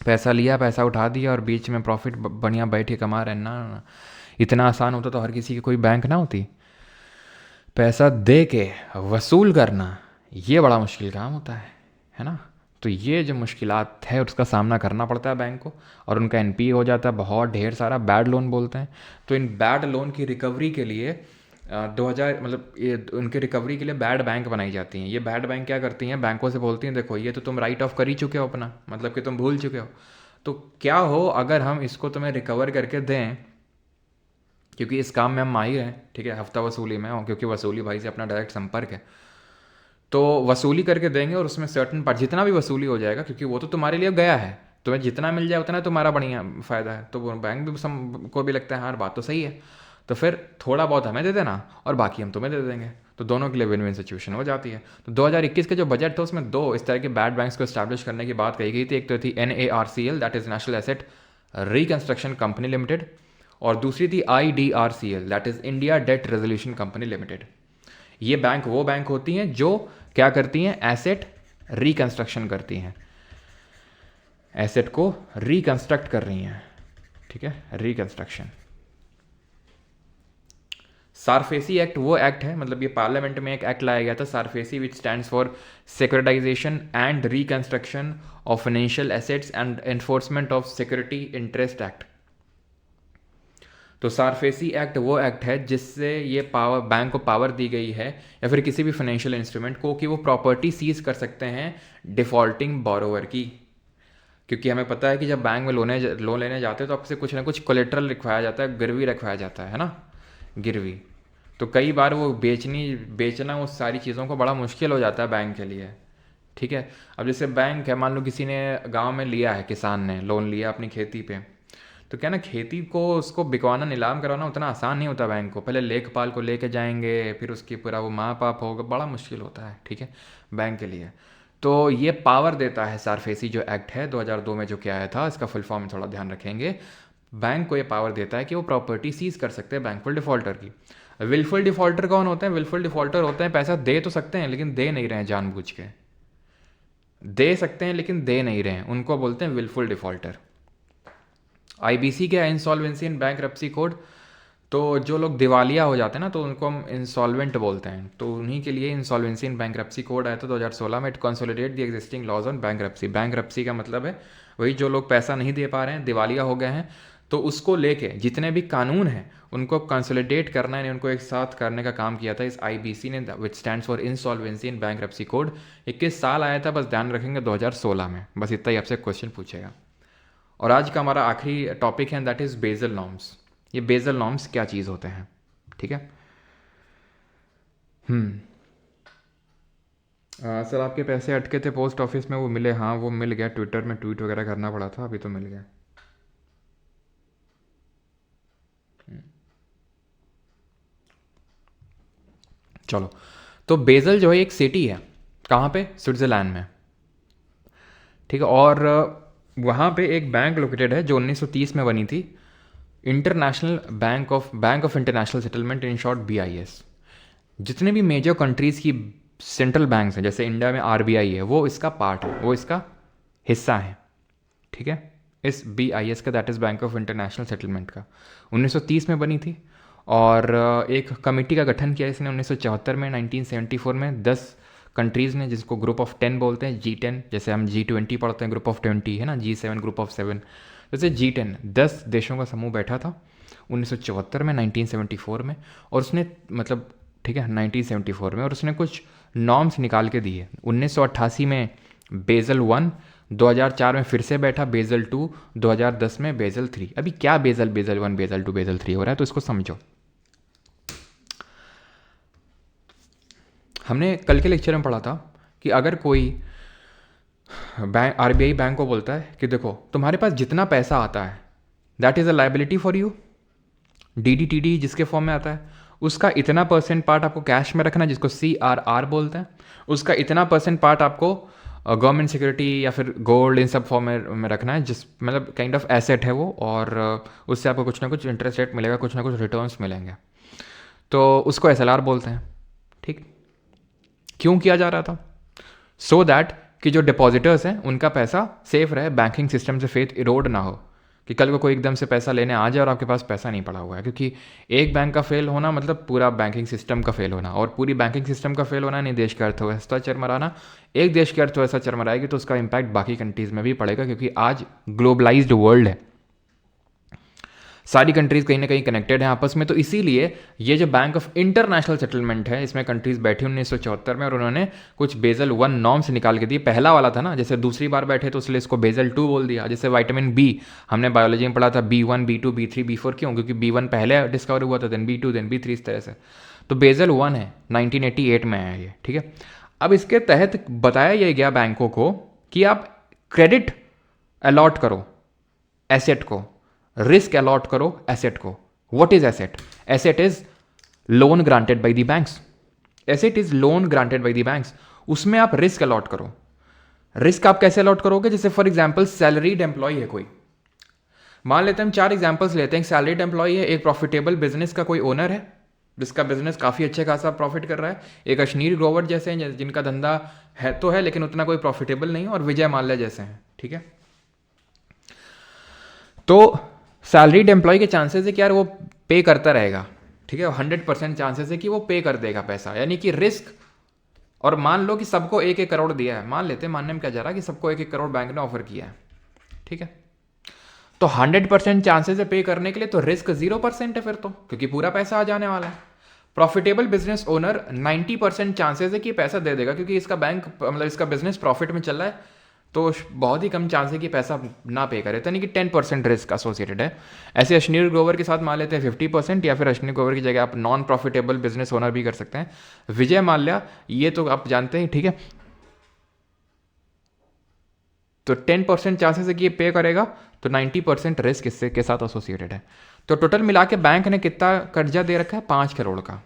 पैसा लिया, पैसा उठा दिया और बीच में प्रॉफिट बढ़िया बैठ के कमा रहे हैं। ना, ना, इतना आसान होता तो हर किसी की कोई बैंक ना होती। पैसा दे के वसूल करना ये बड़ा मुश्किल काम होता है ना। तो ये जो मुश्किलात है उसका सामना करना पड़ता है बैंक को, और उनका एनपीए हो जाता है बहुत ढेर सारा, बैड लोन बोलते हैं। तो इन बैड लोन की रिकवरी के लिए 2000 मतलब ये उनके रिकवरी के लिए बैड बैंक बनाई जाती हैं। ये बैड बैंक क्या करती हैं, बैंकों से बोलती हैं देखो ये तो तुम राइट ऑफ कर ही चुके हो अपना, मतलब कि तुम भूल चुके हो, तो क्या हो अगर हम इसको तुम्हें रिकवर करके दें, क्योंकि इस काम में हम माहिर हैं। ठीक है, हफ्ता वसूली में, और क्योंकि वसूली भाई से अपना डायरेक्ट संपर्क है, तो वसूली करके देंगे और उसमें सर्टन पर जितना भी वसूली हो जाएगा, क्योंकि वो तो तुम्हारे लिए गया है, तुम्हें जितना मिल जाए उतना तुम्हारा बढ़िया फ़ायदा है, तो वो बैंक भी को भी लगता है हाँ बात तो सही है, तो फिर थोड़ा बहुत हमें दे देना और बाकी हम तुम्हें दे देंगे, तो दोनों के लिए विन विन सिचुएशन हो जाती है। तो 2021 के जो बजट था उसमें दो इस तरह के बैड बैंक्स को इस्टेब्लिश करने की बात कही गई थी। एक तो थी NARCL, that is national asset reconstruction company limited, और दूसरी थी IDRCL, that is India debt resolution company limited. ये बैंक वो बैंक होती हैं जो क्या करती हैं, एसेट रिकंस्ट्रक्शन करती हैं, एसेट को रिकंस्ट्रक्ट कर रही हैं, ठीक है, रिकंस्ट्रक्शन। सारफेसी एक्ट वो एक्ट है, मतलब ये पार्लियामेंट में एक एक्ट लाया गया था SARFAESI, which stands for securitisation and reconstruction of financial assets and enforcement of security interest act. तो सारफेसी एक्ट वो एक्ट है जिससे ये पावर, बैंक को पावर दी गई है या फिर किसी भी फाइनेंशियल इंस्ट्रूमेंट को कि वो प्रॉपर्टी सीज कर सकते हैं डिफॉल्टिंग बोरोवर की। क्योंकि हमें पता है कि जब बैंक में लोन लेने जाते हैं तो आपसे कुछ ना कुछ कोलेट्रल रखवाया जाता है, गिरवी रखवाया जाता है ना, गिरवी। तो कई बार वो बेचना उस सारी चीज़ों को बड़ा मुश्किल हो जाता है बैंक के लिए, ठीक है। अब जैसे बैंक है, मान लो किसी ने गांव में लिया है, किसान ने लोन लिया अपनी खेती पे, तो क्या ना खेती को उसको बिकवाना, नीलाम करवाना उतना आसान नहीं होता बैंक को। पहले लेखपाल को लेके जाएंगे, फिर उसकी पूरा वो माप आप होगा, बड़ा मुश्किल होता है, ठीक है, बैंक के लिए। तो ये पावर देता है सारफेसी जो एक्ट है 2002 में जो क्या आया था, इसका फुल फॉर्म थोड़ा ध्यान रखेंगे। बैंक को ये पावर देता है कि वो प्रॉपर्टी सीज कर सकते हैं बैंकफुल डिफॉल्टर की। विलफुल डिफॉल्टर कौन होते हैं? विलफुल डिफॉल्टर होते हैं पैसा दे तो सकते हैं लेकिन दे नहीं रहे हैं, जानबूझ के दे सकते हैं लेकिन दे नहीं रहे हैं, उनको बोलते हैं विलफुल डिफॉल्टर। IBC क्या है? Insolvency and bankruptcy code. तो जो लोग दिवालिया हो जाते हैं ना तो उनको हम इंसॉल्वेंट बोलते हैं, तो उन्हीं के लिए इंसॉल्वेंसी एंड बैंकरप्सी कोड आया था 2016 में। It consolidate the existing laws on bankruptcy. Bankruptcy का मतलब है वही जो लोग पैसा नहीं दे पा रहे हैं, दिवालिया हो गए हैं, तो उसको लेके जितने भी कानून हैं उनको कंसोलिडेट करना है, उनको एक साथ करने का काम किया था इस IBC ने, विच stands for insolvency and bankruptcy code. 21 साल आया था, बस ध्यान रखेंगे 2016 में, बस इतना ही आपसे क्वेश्चन पूछेगा। और आज का हमारा आखिरी टॉपिक है, दैट इज़ बेजल नॉर्म्स। ये बेजल नॉर्म्स क्या चीज़ होते हैं, ठीक है। सर आपके पैसे अटके थे पोस्ट ऑफिस में, वो मिले? हाँ वो मिल गया, ट्विटर में ट्वीट वगैरह करना पड़ा था, अभी तो मिल गया। चलो, तो बेजल जो है एक सिटी है, कहाँ पे? स्विट्ज़रलैंड में, ठीक है। और वहाँ पे एक बैंक लोकेटेड है जो 1930 में बनी थी, international bank of international settlement, in short BIS। जितने भी मेजर कंट्रीज़ की सेंट्रल बैंक्स हैं, जैसे इंडिया में RBI है, वो इसका पार्ट है, वो इसका हिस्सा है, ठीक है, इस BIS का, that is bank of international settlement का। 1930 में बनी थी और एक कमेटी का गठन किया इसने 1974 में। 1974 में 10 कंट्रीज़ ने, जिसको ग्रुप ऑफ 10 बोलते हैं, G10, जैसे हम G20 पढ़ते हैं, ग्रुप ऑफ 20 है ना, G7 ग्रुप ऑफ 7, जैसे G10 10 देशों का समूह बैठा था 1974 में, 1974 में, और उसने मतलब, ठीक है, 1974 में, और उसने कुछ नॉर्म्स निकाल के दिए। 1988 में बेजल 1, 2004 में फिर से बैठा बेजल 2, 2010 में बेजल 3। अभी क्या बेजल 1, बेजल 2, बेजल 3 हो रहा है, तो इसको समझो। हमने कल के लेक्चर में पढ़ा था कि अगर कोई RBI बैंक को बोलता है कि देखो तुम्हारे पास जितना पैसा आता है that is a liability for you, DDTD जिसके फॉर्म में आता है, उसका इतना % पार्ट आपको कैश में रखना है, जिसको CRR बोलते हैं, उसका इतना % पार्ट आपको गवर्नमेंट सिक्योरिटी या फिर गोल्ड, इन सब फॉर्म में रखना है, जिस मतलब काइंड ऑफ एसेट है वो, और उससे आपको कुछ ना कुछ इंटरेस्ट रेट मिलेगा, कुछ ना कुछ रिटर्न्स मिलेंगे, तो उसको SLR बोलते हैं, ठीक। क्यों किया जा रहा था? सो दैट कि जो डिपॉजिटर्स हैं उनका पैसा सेफ रहे, बैंकिंग सिस्टम से फेथ इरोड ना हो, कि कल को कोई एकदम से पैसा लेने आ जाए और आपके पास पैसा नहीं पड़ा हुआ है। क्योंकि एक बैंक का फेल होना मतलब पूरा बैंकिंग सिस्टम का फेल होना, और पूरी बैंकिंग सिस्टम का फेल होना नहीं, देश की अर्थव्यवस्था चरमराना। एक देश की अर्थव्यवस्था चरमराएगी तो उसका इम्पैक्ट बाकी कंट्रीज़ में भी पड़ेगा, क्योंकि आज ग्लोबलाइज्ड वर्ल्ड है, सारी कंट्रीज़ कहीं ना कहीं कनेक्टेड हैं आपस में। तो इसीलिए ये जो बैंक ऑफ इंटरनेशनल सेटलमेंट है, इसमें कंट्रीज़ बैठी 1974 में, और उन्होंने कुछ बेजल 1 नॉर्म्स निकाल के दिए। पहला वाला था ना, जैसे दूसरी बार बैठे तो इसलिए इसको बेजल 2 बोल दिया। जैसे विटामिन B हमने बायोलॉजी में पढ़ा था, B1 B2 B3 B4, क्यों? क्योंकि B1 पहले डिस्कवर हुआ था, देन B2 देन B3, इस तरह से। तो बेजल 1 है, 1988 में आया ये, ठीक है। अब इसके तहत बताया यह गया बैंकों को कि आप क्रेडिट अलॉट करो एसेट को, रिस्क अलॉट करो एसेट को. What is asset? Asset is loan granted by the banks. Asset is loan granted by the banks. उसमें आप रिस्क अलॉट करो. रिस्क आप कैसे अलॉट करोगे? जैसे फॉर एग्जांपल सैलरीड एम्प्लॉय है कोई, मान लेते हैं हम 4 एग्जांपल्स लेते हैं. एक सैलरीड एम्प्लॉय है, एक प्रॉफिटेबल बिजनेस का कोई ओनर है जिसका बिजनेस काफ़ी अच्छे खासा प्रॉफिट कर रहा है, एक अश्नीर ग्रोवर जैसे हैं जिनका धंधा है तो है लेकिन उतना कोई प्रॉफिटेबल नहीं है, और विजय माल्या जैसे हैं. ठीक है, तो सैलरीड एम्प्लॉय के चांसेस है कि यार वो पे करता रहेगा. ठीक है, 100% चांसेस है कि वो पे कर देगा पैसा, यानी कि रिस्क. और मान लो कि सबको 1-1 करोड़ दिया है, मान लेते हैं, मानने में क्या जा रहा है कि सबको 1-1 करोड़ बैंक ने ऑफर किया है. ठीक है, तो 100% चांसेस है पे करने के लिए, तो रिस्क 0% है फिर तो, क्योंकि पूरा पैसा आ जाने वाला है. प्रॉफिटेबल बिजनेस ओनर 90% चांसेस है कि पैसा दे देगा, क्योंकि इसका बैंक मतलब इसका बिजनेस प्रॉफिट में चल रहा है, तो बहुत ही कम चांस है कि पैसा ना पे करे, तो यानी कि 10% रिस्क एसोसिएटेड है. ऐसे अश्नीर ग्रोवर के साथ मान लेते हैं 50%, या फिर अश्नीर ग्रोवर की जगह आप नॉन प्रॉफिटेबल बिजनेस ओनर भी कर सकते हैं. विजय माल्या ये तो आप जानते हैं. ठीक है, तो 10% चांसेस है कि ये पे करेगा, तो 90% रिस्क इससे के साथ एसोसिएटेड है. तो टोटल मिला के बैंक ने कितना कर्जा दे रखा है? 5 करोड़ का.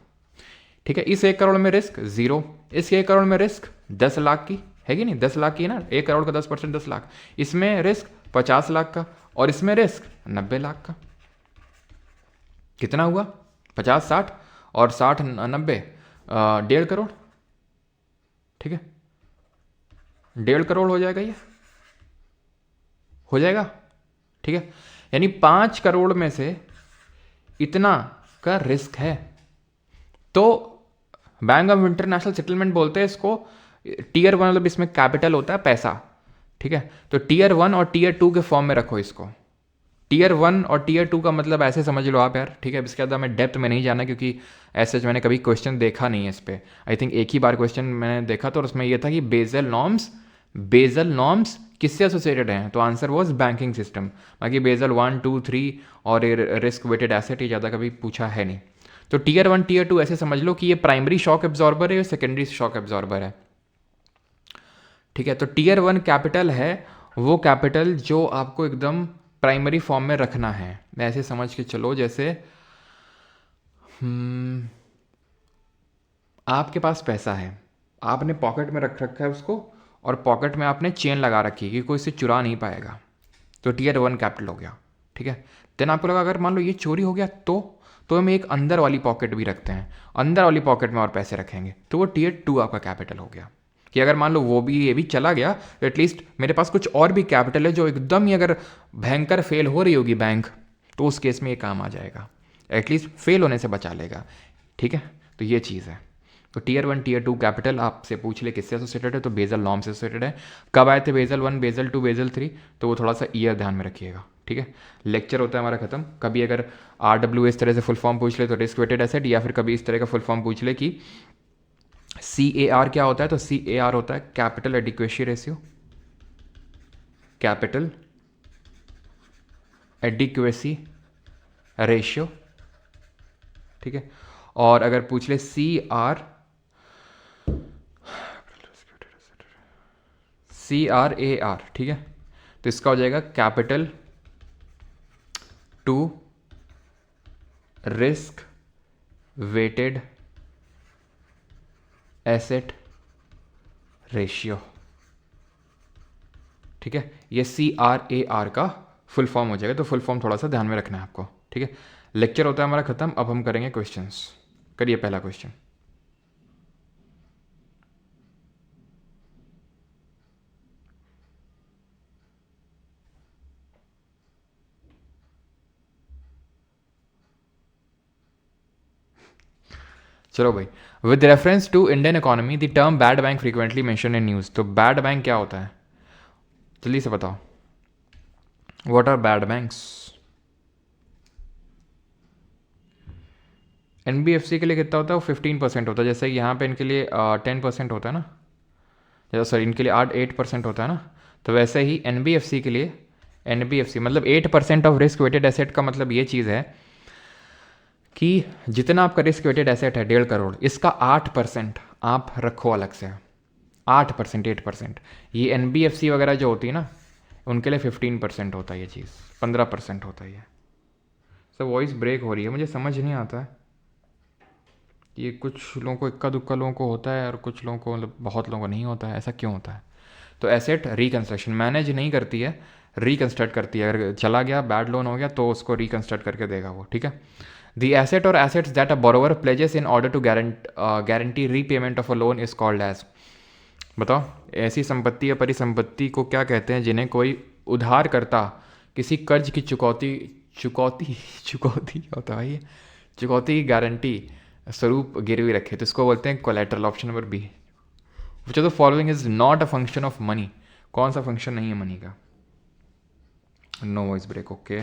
ठीक है, इस 1 करोड़ में रिस्क 0, इस 1 करोड़ में रिस्क 10 लाख की है कि नहीं, 10 लाख की है ना, 1 करोड़ का 10% 10 लाख, इसमें रिस्क 50 लाख का, और इसमें रिस्क 90 लाख का. कितना हुआ? 50 60 और 60 90, 1.5 करोड़. ठीक है, 1.5 करोड़ हो जाएगा, ये हो जाएगा. ठीक है, यानी 5 करोड़ में से इतना का रिस्क है. तो बैंक ऑफ इंटरनेशनल सेटलमेंट बोलते हैं इसको. टीयर 1 मतलब इसमें कैपिटल होता है पैसा. ठीक है, तो टीयर 1 और टीयर 2 के फॉर्म में रखो इसको. टीयर 1 और टीयर 2 का मतलब ऐसे समझ लो आप यार. ठीक है, इसके बाद मैं डेप्थ में नहीं जाना, क्योंकि ऐसे मैंने कभी क्वेश्चन देखा नहीं है इस पर. आई थिंक एक ही बार क्वेश्चन मैंने देखा था, और उसमें यह था कि बेजल नॉर्म्स किससे एसोसिएटेड हैं, तो आंसर वॉज बैंकिंग सिस्टम. बाकी बेजल 1 2 3 और रिस्क वेटेड एसेट ये ज़्यादा कभी पूछा है नहीं. तो टीयर 1 टीयर 2 ऐसे समझ लो कि ये प्राइमरी शॉक एब्जॉर्बर है, या सेकेंडरी शॉक एब्जॉर्बर है. ठीक है, तो टीयर 1 कैपिटल है वो कैपिटल जो आपको एकदम प्राइमरी फॉर्म में रखना है. ऐसे समझ के चलो, जैसे आपके पास पैसा है, आपने पॉकेट में रख रखा है उसको, और पॉकेट में आपने चेन लगा रखी है कि कोई इसे चुरा नहीं पाएगा, तो टीयर 1 कैपिटल हो गया. ठीक है, देन आपको लगा अगर मान लो ये चोरी हो गया, तो हम एक अंदर वाली पॉकेट भी रखते हैं, अंदर वाली पॉकेट में और पैसे रखेंगे, तो वो टीयर 2 आपका कैपिटल हो गया. कि अगर मान लो वो भी ये भी चला गया, तो एटलीस्ट मेरे पास कुछ और भी कैपिटल है जो एकदम ही अगर भयंकर फेल हो रही होगी बैंक, तो उस केस में ये काम आ जाएगा, एटलीस्ट फेल होने से बचा लेगा. ठीक है, तो ये चीज़ है. तो टीयर 1 टीयर 2 कैपिटल आपसे पूछ ले किससे एसोसिएटेड है, तो बेजल नॉर्म से एसोसिएटेड है. कब आए थे बेजल 1 बेजल 2 बेजल 3, तो वो थोड़ा सा ईयर ध्यान में रखिएगा. ठीक है, लेक्चर होता है हमारा खत्म. कभी अगर RW इस तरह से फुल फॉर्म पूछ ले तो रिस्क वेटेड एसेट, या फिर कभी इस तरह का फुल फॉर्म पूछ ले कि CAR क्या होता है, तो CAR होता है capital adequacy ratio, capital adequacy ratio. ठीक है, और अगर पूछ ले CRAR, ठीक है, तो इसका हो जाएगा capital to risk weighted asset ratio. ठीक है, ये CRAR का फुल फॉर्म हो जाएगा, तो फुल फॉर्म थोड़ा सा ध्यान में रखना है आपको. ठीक है, लेक्चर होता है हमारा खत्म. अब हम करेंगे क्वेश्चंस. करिए पहला क्वेश्चन. चलो भाई, with reference to Indian economy the term bad bank frequently mention in news. तो बैड बैंक क्या होता है, जल्दी से बताओ. What are bad banks? NBFC के लिए कितना होता है, वो 15% होता है. जैसे यहाँ पे इनके लिए 10% होता है ना, जैसा सॉरी इनके लिए 8% होता है ना, तो वैसे ही NBFC के लिए, NBFC मतलब 8% ऑफ रिस्क वेटेड एसेट का मतलब ये चीज़ है कि जितना आपका रिस्क वेटेड एसेट है 1.5 करोड़, इसका 8% आप रखो अलग से. 8%. ये NBFC वगैरह जो होती है ना, उनके लिए 15% होता है ये चीज़, 15% होता है ये। सब वॉइस ब्रेक हो रही है, मुझे समझ नहीं आता है ये, कुछ लोगों को, इक्का दुक्का लोगों को होता है और कुछ लोगों को, मतलब बहुत लोगों को नहीं होता है, ऐसा क्यों होता है? तो एसेट रिकंस्ट्रक्शन मैनेज नहीं करती है, रिकंस्ट्रक्ट करती है। अगर चला गया, बैड लोन हो गया, तो उसको रिकंस्ट्रक्ट करके देगा वो, ठीक है। द एसेट और assets that a borrower pledges in order to guarantee repayment of a loan is called as. बताओ, ऐसी संपत्ति या परिसंपत्ति को क्या कहते हैं जिन्हें कोई उधारकर्ता किसी कर्ज की चुकौती चुकौती चुकौती होता है ये, चुकौती की गारंटी स्वरूप गिरवी रखे, तो इसको बोलते हैं collateral. Option number B. Which of the following is not a function of money? कौन सा फंक्शन नहीं है मनी का? No voice break, okay.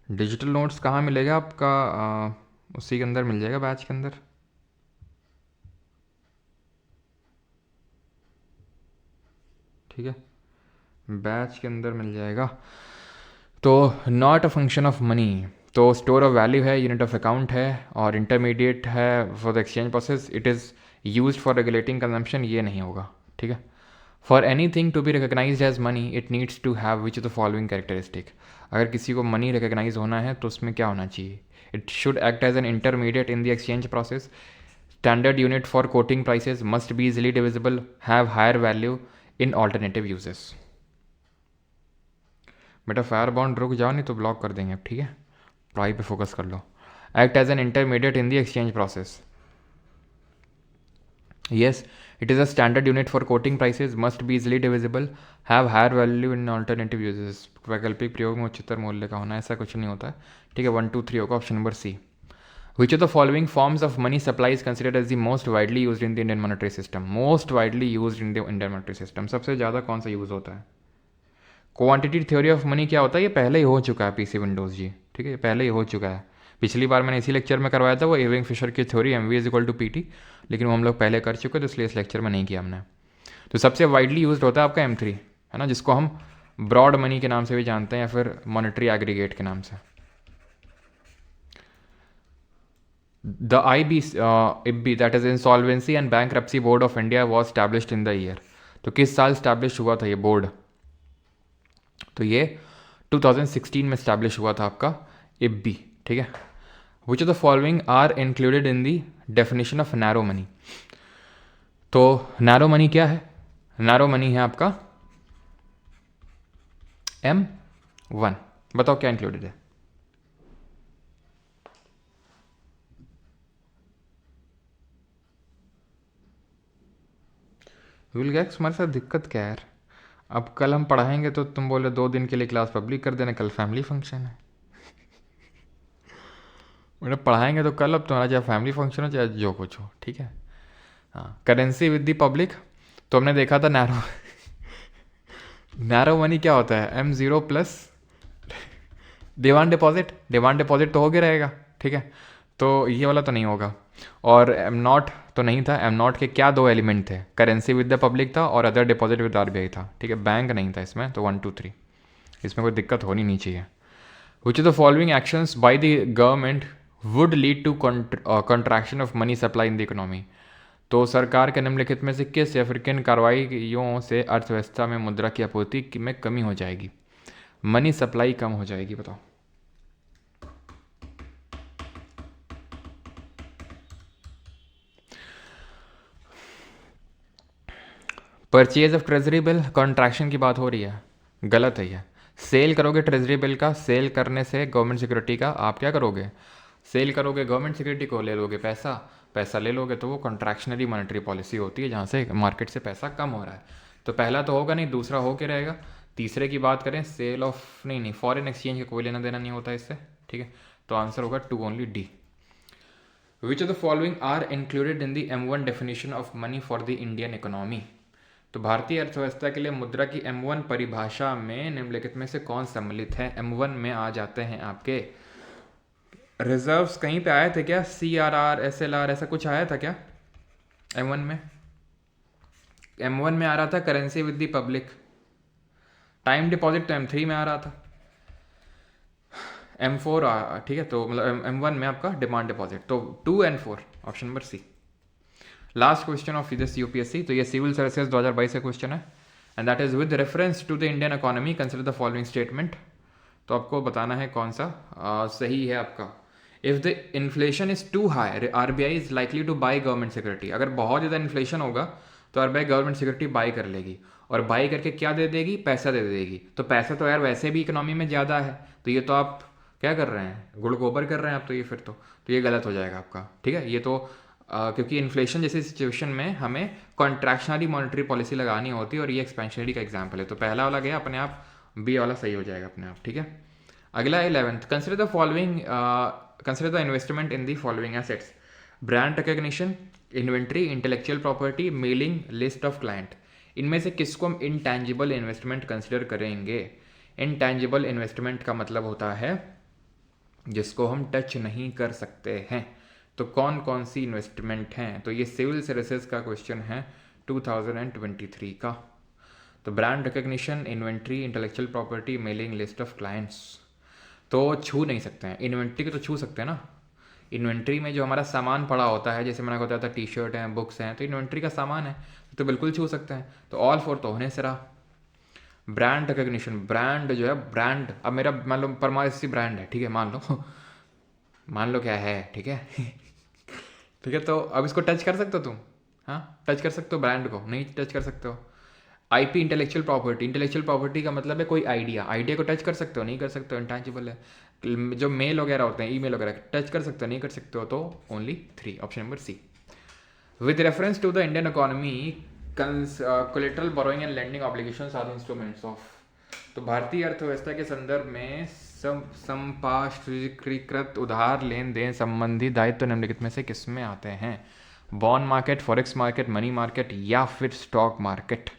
Digital notes कहाँ मिलेगा आपका? उसी के अंदर मिल जाएगा, बैच के अंदर। ठीक है, बैच के अंदर मिल जाएगा। तो not a function of money, तो स्टोर ऑफ वैल्यू है, यूनिट ऑफ अकाउंट है, और इंटरमीडिएट है for the exchange process, it is use for regulating consumption, ये नहीं होगा, ठीक है। For anything to be recognise as money it needs to have which of the following characteristic. अगर किसी को मनी रिकगनाइज होना है तो उसमें क्या होना चाहिए? It should act as an intermediate in the exchange process, standard unit for quoting prices, must be easily divisible, have higher value in alternative uses. बेटा फायर बॉन्ड रुक जाओ, नहीं तो ब्लॉक कर देंगे अब, ठीक है। पढ़ाई पे फोकस कर लो। Act as an intermediate in the exchange process, yes, it is a standard unit for quoting prices, must be easily divisible, have higher value in alternative uses। वैकल्पिक प्रयोग में उच्चतर मूल्य का होना, ऐसा कुछ नहीं होता है, ठीक है। 1 2 3 होगा option number C. Which of the following forms of money supply is considered as the most widely used in the Indian monetary system? Most widely used in the Indian monetary system, सबसे ज़्यादा कौन सा use होता है? Quantity theory of money क्या होता है? ये पहले ही हो चुका है पीसी विंडोज़ जी, ठीक है, ये पहले ही हो चुका है। पिछली बार मैंने इसी लेक्चर में करवाया था वो इरविंग फिशर की theory M V is equal to P T, लेकिन वो हम लोग पहले कर चुके, तो इसलिए इस लेक्चर में नहीं किया हमने। तो सबसे वाइडली यूज होता है आपका M3, है ना, जिसको हम ब्रॉड मनी के नाम से भी जानते हैं या फिर मॉनेटरी एग्रीगेट के नाम से। The IBI that is insolvency and bankruptcy board of India was established in the year. तो किस साल स्टैब्लिश हुआ था ये बोर्ड? तो ये 2016 में स्टैब्लिश हुआ था आपका IBI, ठीक है। Which of the following are included in the definition of narrow money? तो नैरो मनी क्या है? नैरो मनी है आपका M1। बताओ क्या इंक्लूडेड है? विलगैक्स, हमारे साथ दिक्कत क्या है यार? अब कल हम पढ़ाएंगे तो तुम बोले 2 दिन के लिए क्लास पब्लिक कर देना, कल फैमिली फंक्शन है। मतलब पढ़ाएंगे तो कल, अब तुम्हारा चाहे फैमिली फंक्शन हो चाहे जो कुछ हो, ठीक है। हाँ, करेंसी विद दी पब्लिक, तो हमने देखा था नैरो नैरो मनी क्या होता है? M0 plus demand deposit, demand deposit तो हो गया रहेगा, ठीक है। तो ये वाला तो नहीं होगा। और M0 तो नहीं था। M0 के क्या 2 एलिमेंट थे? करेंसी विद द पब्लिक था और अदर डिपॉजिट विद RBI था, ठीक है। बैंक नहीं था इसमें, तो 1 2 3 इसमें कोई दिक्कत होनी नहीं चाहिए। Which of the following actions by the government would lead to contraction of money supply in the economy? तो सरकार के निम्नलिखित में से किस या फिर किन कार्रवाइयों से अर्थव्यवस्था में मुद्रा की आपूर्ति में कमी हो जाएगी, मनी सप्लाई कम हो जाएगी? बताओ। Purchase of treasury bill, contraction की बात हो रही है, गलत है ये। सेल करोगे ट्रेजरी बिल का, सेल करने से गवर्नमेंट सिक्योरिटी का आप क्या करोगे? सेल करोगे गवर्नमेंट सिक्योरिटी को, ले लोगे पैसा, पैसा ले लोगे, तो वो कॉन्ट्रैक्शनरी मॉनेटरी पॉलिसी होती है जहाँ से मार्केट से पैसा कम हो रहा है। तो पहला तो होगा नहीं, दूसरा हो के रहेगा। तीसरे की बात करें, सेल ऑफ नहीं, फॉरेन एक्सचेंज का कोई लेना देना नहीं होता इससे, ठीक है। तो आंसर होगा 2 only D. Which of the following are included in the M1 definition of money for the Indian economy? तो भारतीय अर्थव्यवस्था के लिए मुद्रा की M1 परिभाषा में निम्नलिखित में से कौन सम्मिलित है? M1 में आ जाते हैं आपके रिजर्व्स। कहीं पे आए थे क्या? CRR SLR ऐसा कुछ आया था क्या M1 में? M1 में आ रहा था currency with the public. Time deposit तो M3 में आ रहा था, M4 ठीक है। तो मतलब M1 में आपका डिमांड डिपॉजिट, तो 2 and 4 option number C. Last question of this UPSC, तो ये सिविल सर्विसेज 2022 का क्वेश्चन है। And that is with reference to the Indian economy consider the following statement. तो आपको बताना है कौन सा सही है आपका। If the inflation is too high RBI is likely to buy government security. अगर बहुत ज़्यादा इन्फ्लेशन होगा तो आरबीआई गवर्नमेंट सिक्योरिटी बाई कर लेगी, और बाई करके क्या दे देगी, पैसा दे देगी। तो पैसा तो यार वैसे भी इकोनॉमी में ज़्यादा है, तो ये तो आप क्या कर रहे हैं, गुड़ गोबर कर रहे हैं आप, तो ये फिर तो ये गलत हो जाएगा आपका। ठीक है, ये तो क्योंकि इन्फ्लेशन जैसी सिचुएशन में हमें कॉन्ट्रैक्शनरी मॉनेटरी पॉलिसी लगानी होती है, और ये एक्सपेंशनरी का एग्जाम्पल है, तो पहला वाला गया अपने आप, बी वाला सही हो जाएगा अपने आप। ठीक है, अगला 11th, consider the following, consider the investment in the following assets: brand recognition, inventory, intellectual property, mailing list of client. इनमें से किसको हम इंटैंजिबल इन्वेस्टमेंट कंसिडर करेंगे? इंटैंजिबल इन्वेस्टमेंट का मतलब होता है जिसको हम टच नहीं कर सकते हैं। तो कौन कौन सी इन्वेस्टमेंट हैं? तो ये सिविल सर्विसेज का क्वेश्चन है 2023 का। तो brand recognition, inventory, intellectual property, mailing list of clients तो छू नहीं सकते हैं। इन्वेंट्री को तो छू सकते हैं ना। इन्वेंट्री में जो हमारा सामान पड़ा होता है, जैसे मैंने बताया था टी शर्ट हैं, बुक्स हैं, तो इन्वेंट्री का सामान है, तो बिल्कुल छू सकते हैं। तो ऑल फोर तो होने से रहा। ब्रांड रिकग्निशन, ब्रांड जो है, ब्रांड अब मेरा मान लो परमासी ब्रांड है, ठीक है, मान लो मान लो क्या है, ठीक है ठीक है, तो अब इसको टच कर सकते हो तुम? हाँ, टच कर सकते हो ब्रांड को? नहीं टच कर सकते हो। IP, intellectual property, intellectual property का मतलब है कोई आइडिया, आइडिया को टच कर सकते हो? नहीं कर सकते हो, इंटैंजिबल है। जो मेल वगैरह होते हैं, ईमेल वगैरह, टच कर सकते हो? नहीं कर सकते हो, तो only 3, option number C. With reference to the Indian economy, collateral borrowing and lending obligations are the instruments of. तो भारतीय अर्थव्यवस्था के संदर्भ में संपार्श्विकृत उधार लेन देन संबंधी दायित्व निम्नलिखित में से किस में आते हैं? Bond market, forex market, money market, या फिर स्टॉक मार्केट?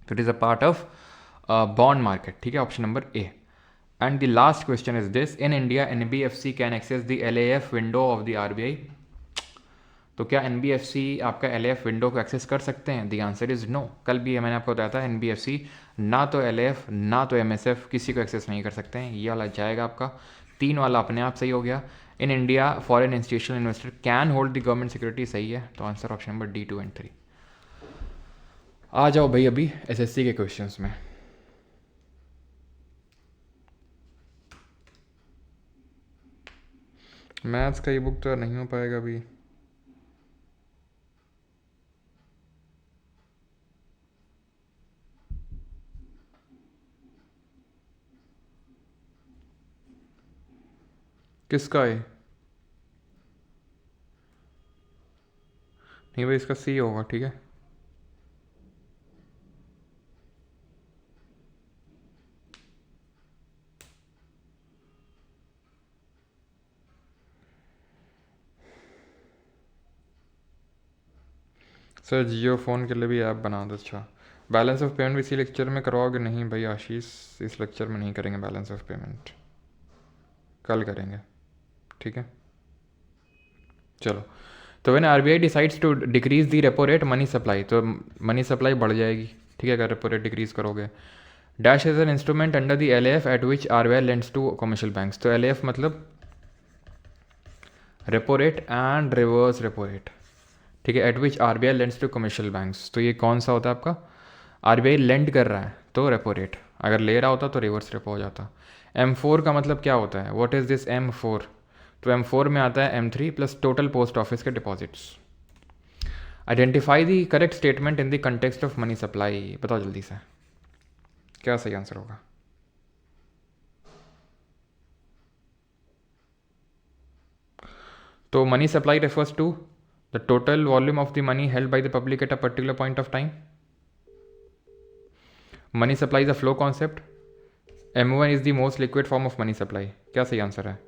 तो it is a part of bond market. ठीक है, option number A. And the last question is this: in India NBFC can access the LAF window of the RBI. तो क्या NBFC आपका LAF window को access कर सकते हैं? The answer is no. कल भी मैंने आपको बताया था, एनबीएफसी ना तो एलएएफ ना तो एमएसएफ किसी को एक्सेस नहीं कर सकते हैं। ये वाला जाएगा आपका, 3 वाला अपने आप सही हो गया। In India foreign institutional investor can hold the government security, सही है। तो answer option number D 2 and 3। आ जाओ भाई अभी एसएससी के क्वेश्चंस में। मैथ्स का ई बुक तो नहीं हो पाएगा अभी। किसका है? नहीं भाई, इसका सी होगा, ठीक है। सर जियो फ़ोन के लिए भी ऐप बना दो। अच्छा, बैलेंस ऑफ पेमेंट भी इसी लेक्चर में करवाओगे? नहीं भाई आशीष, इस लेक्चर में नहीं करेंगे बैलेंस ऑफ पेमेंट, कल करेंगे, ठीक है। चलो, तो when RBI decides to decrease the repo rate money supply, तो मनी सप्लाई बढ़ जाएगी, ठीक है, अगर रेपो रेट डिक्रीज करोगे। Dash is an instrument under the LAF at which RBI lends to commercial banks. तो एलएएफ मतलब repo rate and reverse repo rate, ठीक है, at which RBI lends to commercial banks. तो ये कौन सा होता है आपका? आरबीआई लेंड कर रहा है तो रेपो रेट, अगर ले रहा होता तो रिवर्स रेपो हो जाता। M4 का मतलब क्या होता है? What is this M4? तो M4 में आता है M3 plus total post office के deposits. Identify the correct statement in the context of money supply. बताओ जल्दी से, क्या सही आंसर होगा? तो money supply refers to the total volume of the money held by the public at a particular point of time. Money supply is a flow concept. M1 is the most liquid form of money supply. क्या सही answer है?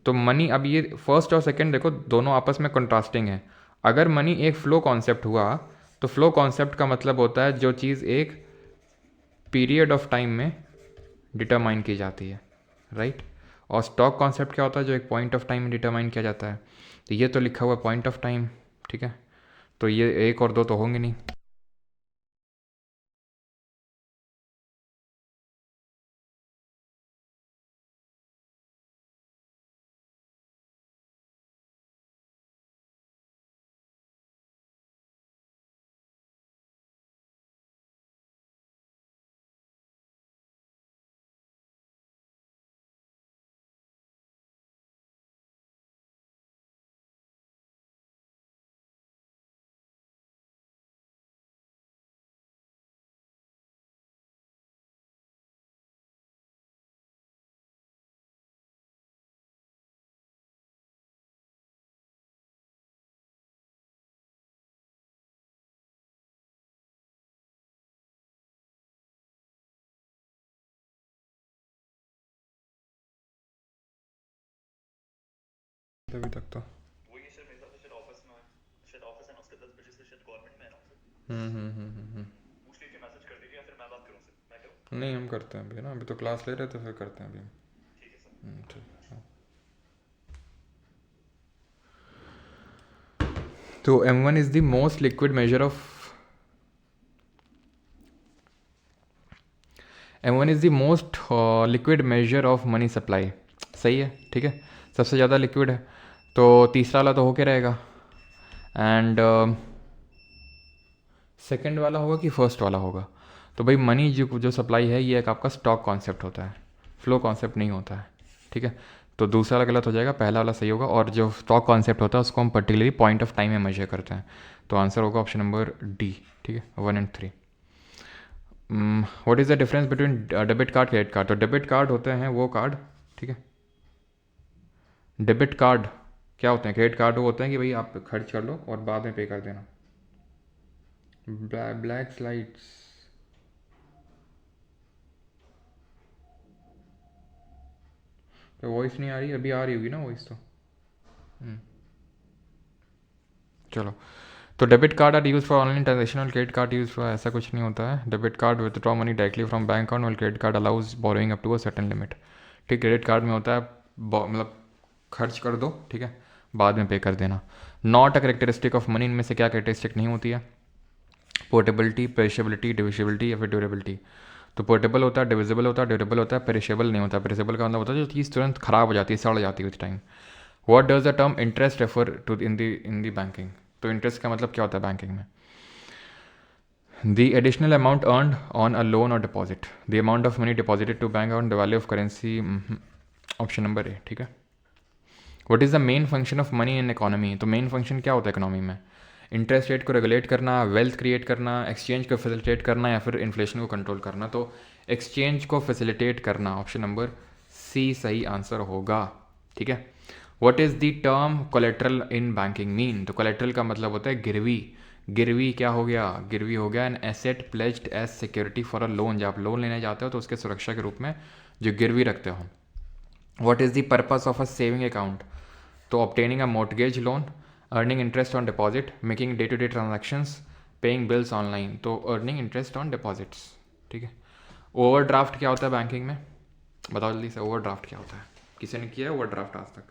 तो money, अब ये first और second देखो दोनों आपस में कंट्रास्टिंग है। अगर मनी एक फ्लो कॉन्सेप्ट हुआ तो फ्लो कॉन्सेप्ट का मतलब होता है जो चीज़ एक पीरियड ऑफ टाइम में डिटरमाइन की जाती है, राइट। और स्टॉक कॉन्सेप्ट क्या होता है? जो एक पॉइंट ऑफ टाइम में डिटरमाइन किया जाता है। तो ये तो लिखा हुआ पॉइंट ऑफ टाइम, ठीक है, तो ये 1 और 2 तो होंगे नहीं। अभी तक तो नहीं, हम करते हैं अभी ना, अभी तो क्लास ले रहे थे, फिर करते हैं अभी हम। ठीक है। तो M1 is the most liquid measure of M1 is the most liquid measure of money supply. सही है, ठीक है, सबसे ज़्यादा लिक्विड है। तो तीसरा वाला तो होके रहेगा। एंड सेकंड वाला होगा कि फर्स्ट वाला होगा? तो भाई मनी जो सप्लाई है ये एक आपका स्टॉक कॉन्सेप्ट होता है, फ्लो कॉन्सेप्ट नहीं होता है, ठीक है। तो दूसरा वाला गलत हो जाएगा, पहला वाला सही होगा। और जो स्टॉक कॉन्सेप्ट होता है उसको हम पर्टिकुलरली पॉइंट ऑफ टाइम में मेजर करते हैं। तो आंसर होगा ऑप्शन नंबर डी, ठीक है, 1 and 3। What is the difference between debit card credit card? तो डेबिट कार्ड होते हैं वो कार्ड, ठीक है, डेबिट कार्ड क्या होते हैं? क्रेडिट कार्ड वो होते हैं कि भाई आप खर्च कर लो और बाद में पे कर देना। ब्लैक स्लाइड्स, तो वॉइस नहीं आ रही? अभी आ रही होगी ना वॉइस तो। चलो, तो debit card are use for online transaction और क्रेडिट कार्ड यूज फॉर, ऐसा कुछ नहीं होता है। Debit card withdraw money directly from bank account और credit card allows borrowing up to a certain limit. ठीक, क्रेडिट कार्ड में होता है मतलब खर्च कर दो, ठीक है, बाद में पे कर देना। Not a characteristic of money, इनमें से क्या करेक्टरिस्टिक नहीं होती है? पोर्टेबिलिटी, पेरिशेबिलिटी, डिविजिबिलिटी या फिर ड्यूरेबिलिटी। तो पोर्टेबल होता है, डिविजिबल होता है, ड्यूरेबल होता है, पेरिशेबल नहीं होता। पेरिशेबल का मतलब होता है जो चीज़ तुरंत खराब हो जाती है, सड़ जाती है उस time. What does the term interest refer to in the banking? तो इंटरेस्ट का मतलब क्या होता है बैंकिंग में? The additional amount earned on a loan or deposit, the amount of money deposited to bank account, the value of currency, option number ए, ठीक है। What is the main function of money in economy? तो main function क्या होता है economy में? Interest rate को regulate करना, wealth create करना, एक्सचेंज को फैसिलिटेट करना या फिर इन्फ्लेशन को कंट्रोल करना। तो एक्सचेंज को फैसिलिटेट करना, ऑप्शन नंबर सी सही आंसर होगा, ठीक है। What is the term collateral in banking mean? तो कोलेट्रल का मतलब होता है गिरवी। गिरवी क्या हो गया? गिरवी हो गया an asset pledged as security for a loan. जब आप लोन लेने जाते हो तो उसके सुरक्षा के रूप में जो गिरवी रखते हो। What is the purpose of a saving account? तो obtaining a mortgage loan, earning interest on deposit, making day to day transactions, paying bills online. तो अर्निंग इंटरेस्ट ऑन डिपॉजिट्स, ठीक है। ओवरड्राफ्ट क्या होता है बैंकिंग में? बताओ जल्दी से, ओवरड्राफ्ट क्या होता है? किसी ने किया है ओवरड्राफ्ट आज तक?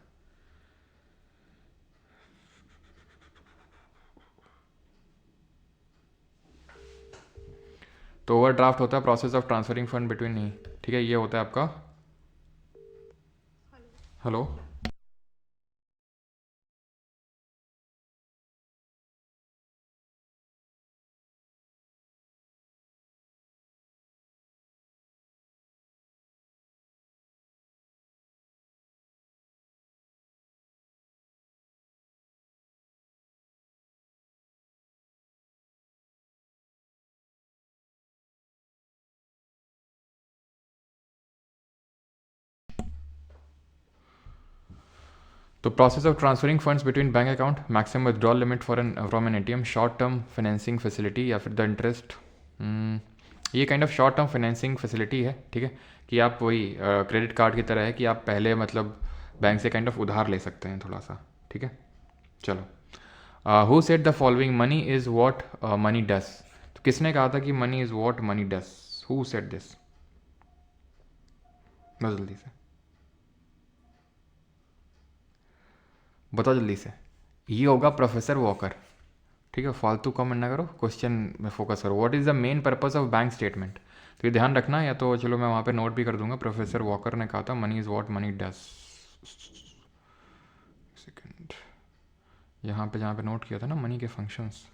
तो ओवरड्राफ्ट होता है process of transferring fund between, नहीं, ठीक है, ये होता है आपका। हेलो, तो process of transferring funds between bank account, maximum withdrawal limit for an from an ATM, short term financing facility या फिर द इंटरेस्ट। ये kind of short term financing facility है, ठीक है, कि आप वही क्रेडिट कार्ड की तरह है कि आप पहले मतलब बैंक से काइंड ऑफ उधार ले सकते हैं थोड़ा सा, ठीक है। चलो, who said the following money is what money does? तो किसने कहा था कि money is what money does? Who said this? बस जल्दी से बताओ, जल्दी से। ये होगा प्रोफेसर वॉकर, ठीक है। फालतू कमेंट ना करो, क्वेश्चन में फोकस करो। What is the main purpose of bank statement? तो ये ध्यान रखना, या तो चलो मैं वहाँ पे नोट भी कर दूंगा। प्रोफेसर वॉकर ने कहा था money is what money does. Second, यहाँ पे जहाँ पे नोट किया था ना मनी के फंक्शंस,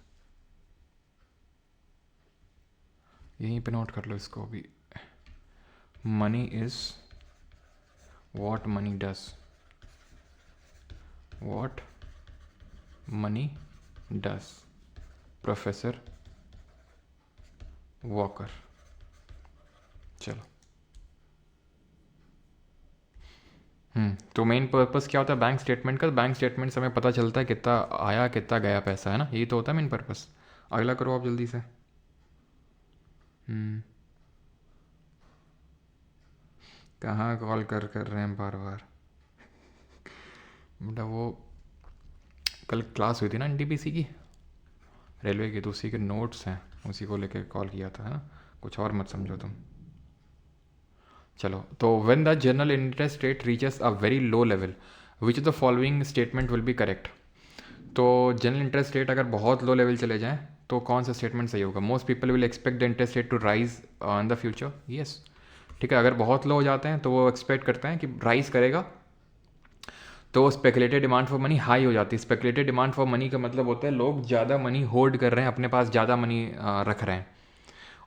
यहीं पे नोट कर लो इसको भी। Money is what money does, what money does, professor walker. चलो, तो मेन पर्पस क्या होता है बैंक स्टेटमेंट का? बैंक स्टेटमेंट से हमें पता चलता है कितना आया कितना गया पैसा, है ना, यही तो होता है मेन पर्पस। अगला करो आप जल्दी से। हम्म कहाँ कॉल कर रहे हैं बार बार? बेटा वो कल क्लास हुई थी ना एनटीपीसी की, रेलवे की, तो उसी के नोट्स हैं, उसी को लेके कॉल किया था, है ना, कुछ और मत समझो तुम। चलो, तो when the general interest rate reaches a very low level which the following statement will be correct. तो जनरल इंटरेस्ट रेट अगर बहुत लो लेवल चले जाएं तो कौन सा स्टेटमेंट सही होगा? Most people will expect the interest rate to rise in the future, yes. ठीक है, अगर बहुत लो हो जाते हैं तो वो एक्सपेक्ट करते हैं कि राइज करेगा, तो speculated demand for money high हो जाती है। स्पेकुलेटेड डिमांड फॉर मनी का मतलब होता है लोग ज़्यादा मनी होल्ड कर रहे हैं, अपने पास ज़्यादा मनी रख रहे हैं,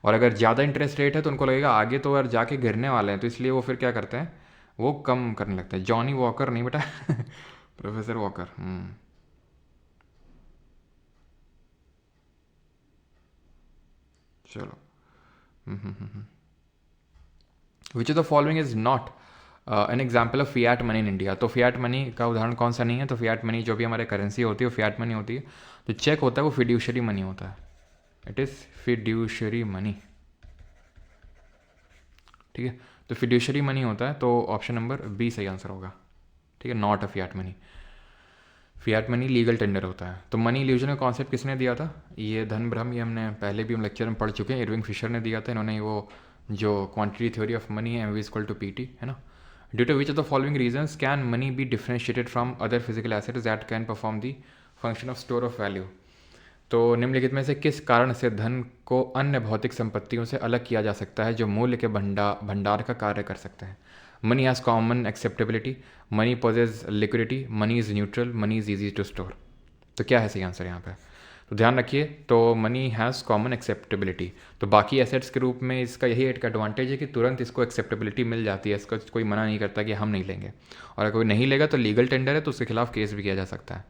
और अगर ज़्यादा इंटरेस्ट रेट है तो उनको लगेगा आगे तो यार जाके गिरने वाले हैं, तो इसलिए वो फिर क्या करते हैं, वो कम करने लगते हैं। जॉनी वॉकर नहीं बेटा प्रोफेसर वॉकर। चलो, विच of the following is not an example of Fiat money in India. तो फियाट मनी का उदाहरण कौन सा नहीं है? तो फियाट मनी जो भी हमारे करेंसी होती है वो फियाट मनी होती है। तो चेक होता है वो फिड्यूशरी मनी होता है, इट इज़ फिड्यूशरी मनी। ठीक है, तो फिड्यूशरी मनी होता है, तो ऑप्शन नंबर बी सही आंसर होगा। ठीक है, not a Fiat money. Fiat money legal tender होता है। तो मनी इल्यूजन का कॉन्सेप्ट किसने दिया था? ये धन भ्रम, ये हमने पहले भी हम लेक्चर में पढ़ चुके हैं, इरविंग फिशर ने दिया था। इन्होंने वो जो क्वांटिटी थ्योरी ऑफ मनी है, MV=PT, है ना। Due to which of the following reasons can money be differentiated from other physical assets that can perform the function of store of value. तो निम्नलिखित में से किस कारण से धन को अन्य भौतिक संपत्तियों से अलग किया जा सकता है जो मूल्य के भंडार का कार्य कर सकते हैं? Money has common acceptability, money possesses liquidity, money is neutral, money is easy to store. तो क्या है सही आंसर यहाँ पे? तो ध्यान रखिए, तो मनी हैज़ कॉमन एक्सेप्टेबिलिटी। तो बाकी एसेट्स के रूप में इसका यही एक एडवांटेज है कि तुरंत इसको एक्सेप्टेबिलिटी मिल जाती है, इसका कोई मना नहीं करता कि हम नहीं लेंगे, और अगर कोई नहीं लेगा तो लीगल टेंडर है, तो उसके खिलाफ केस भी किया जा सकता है।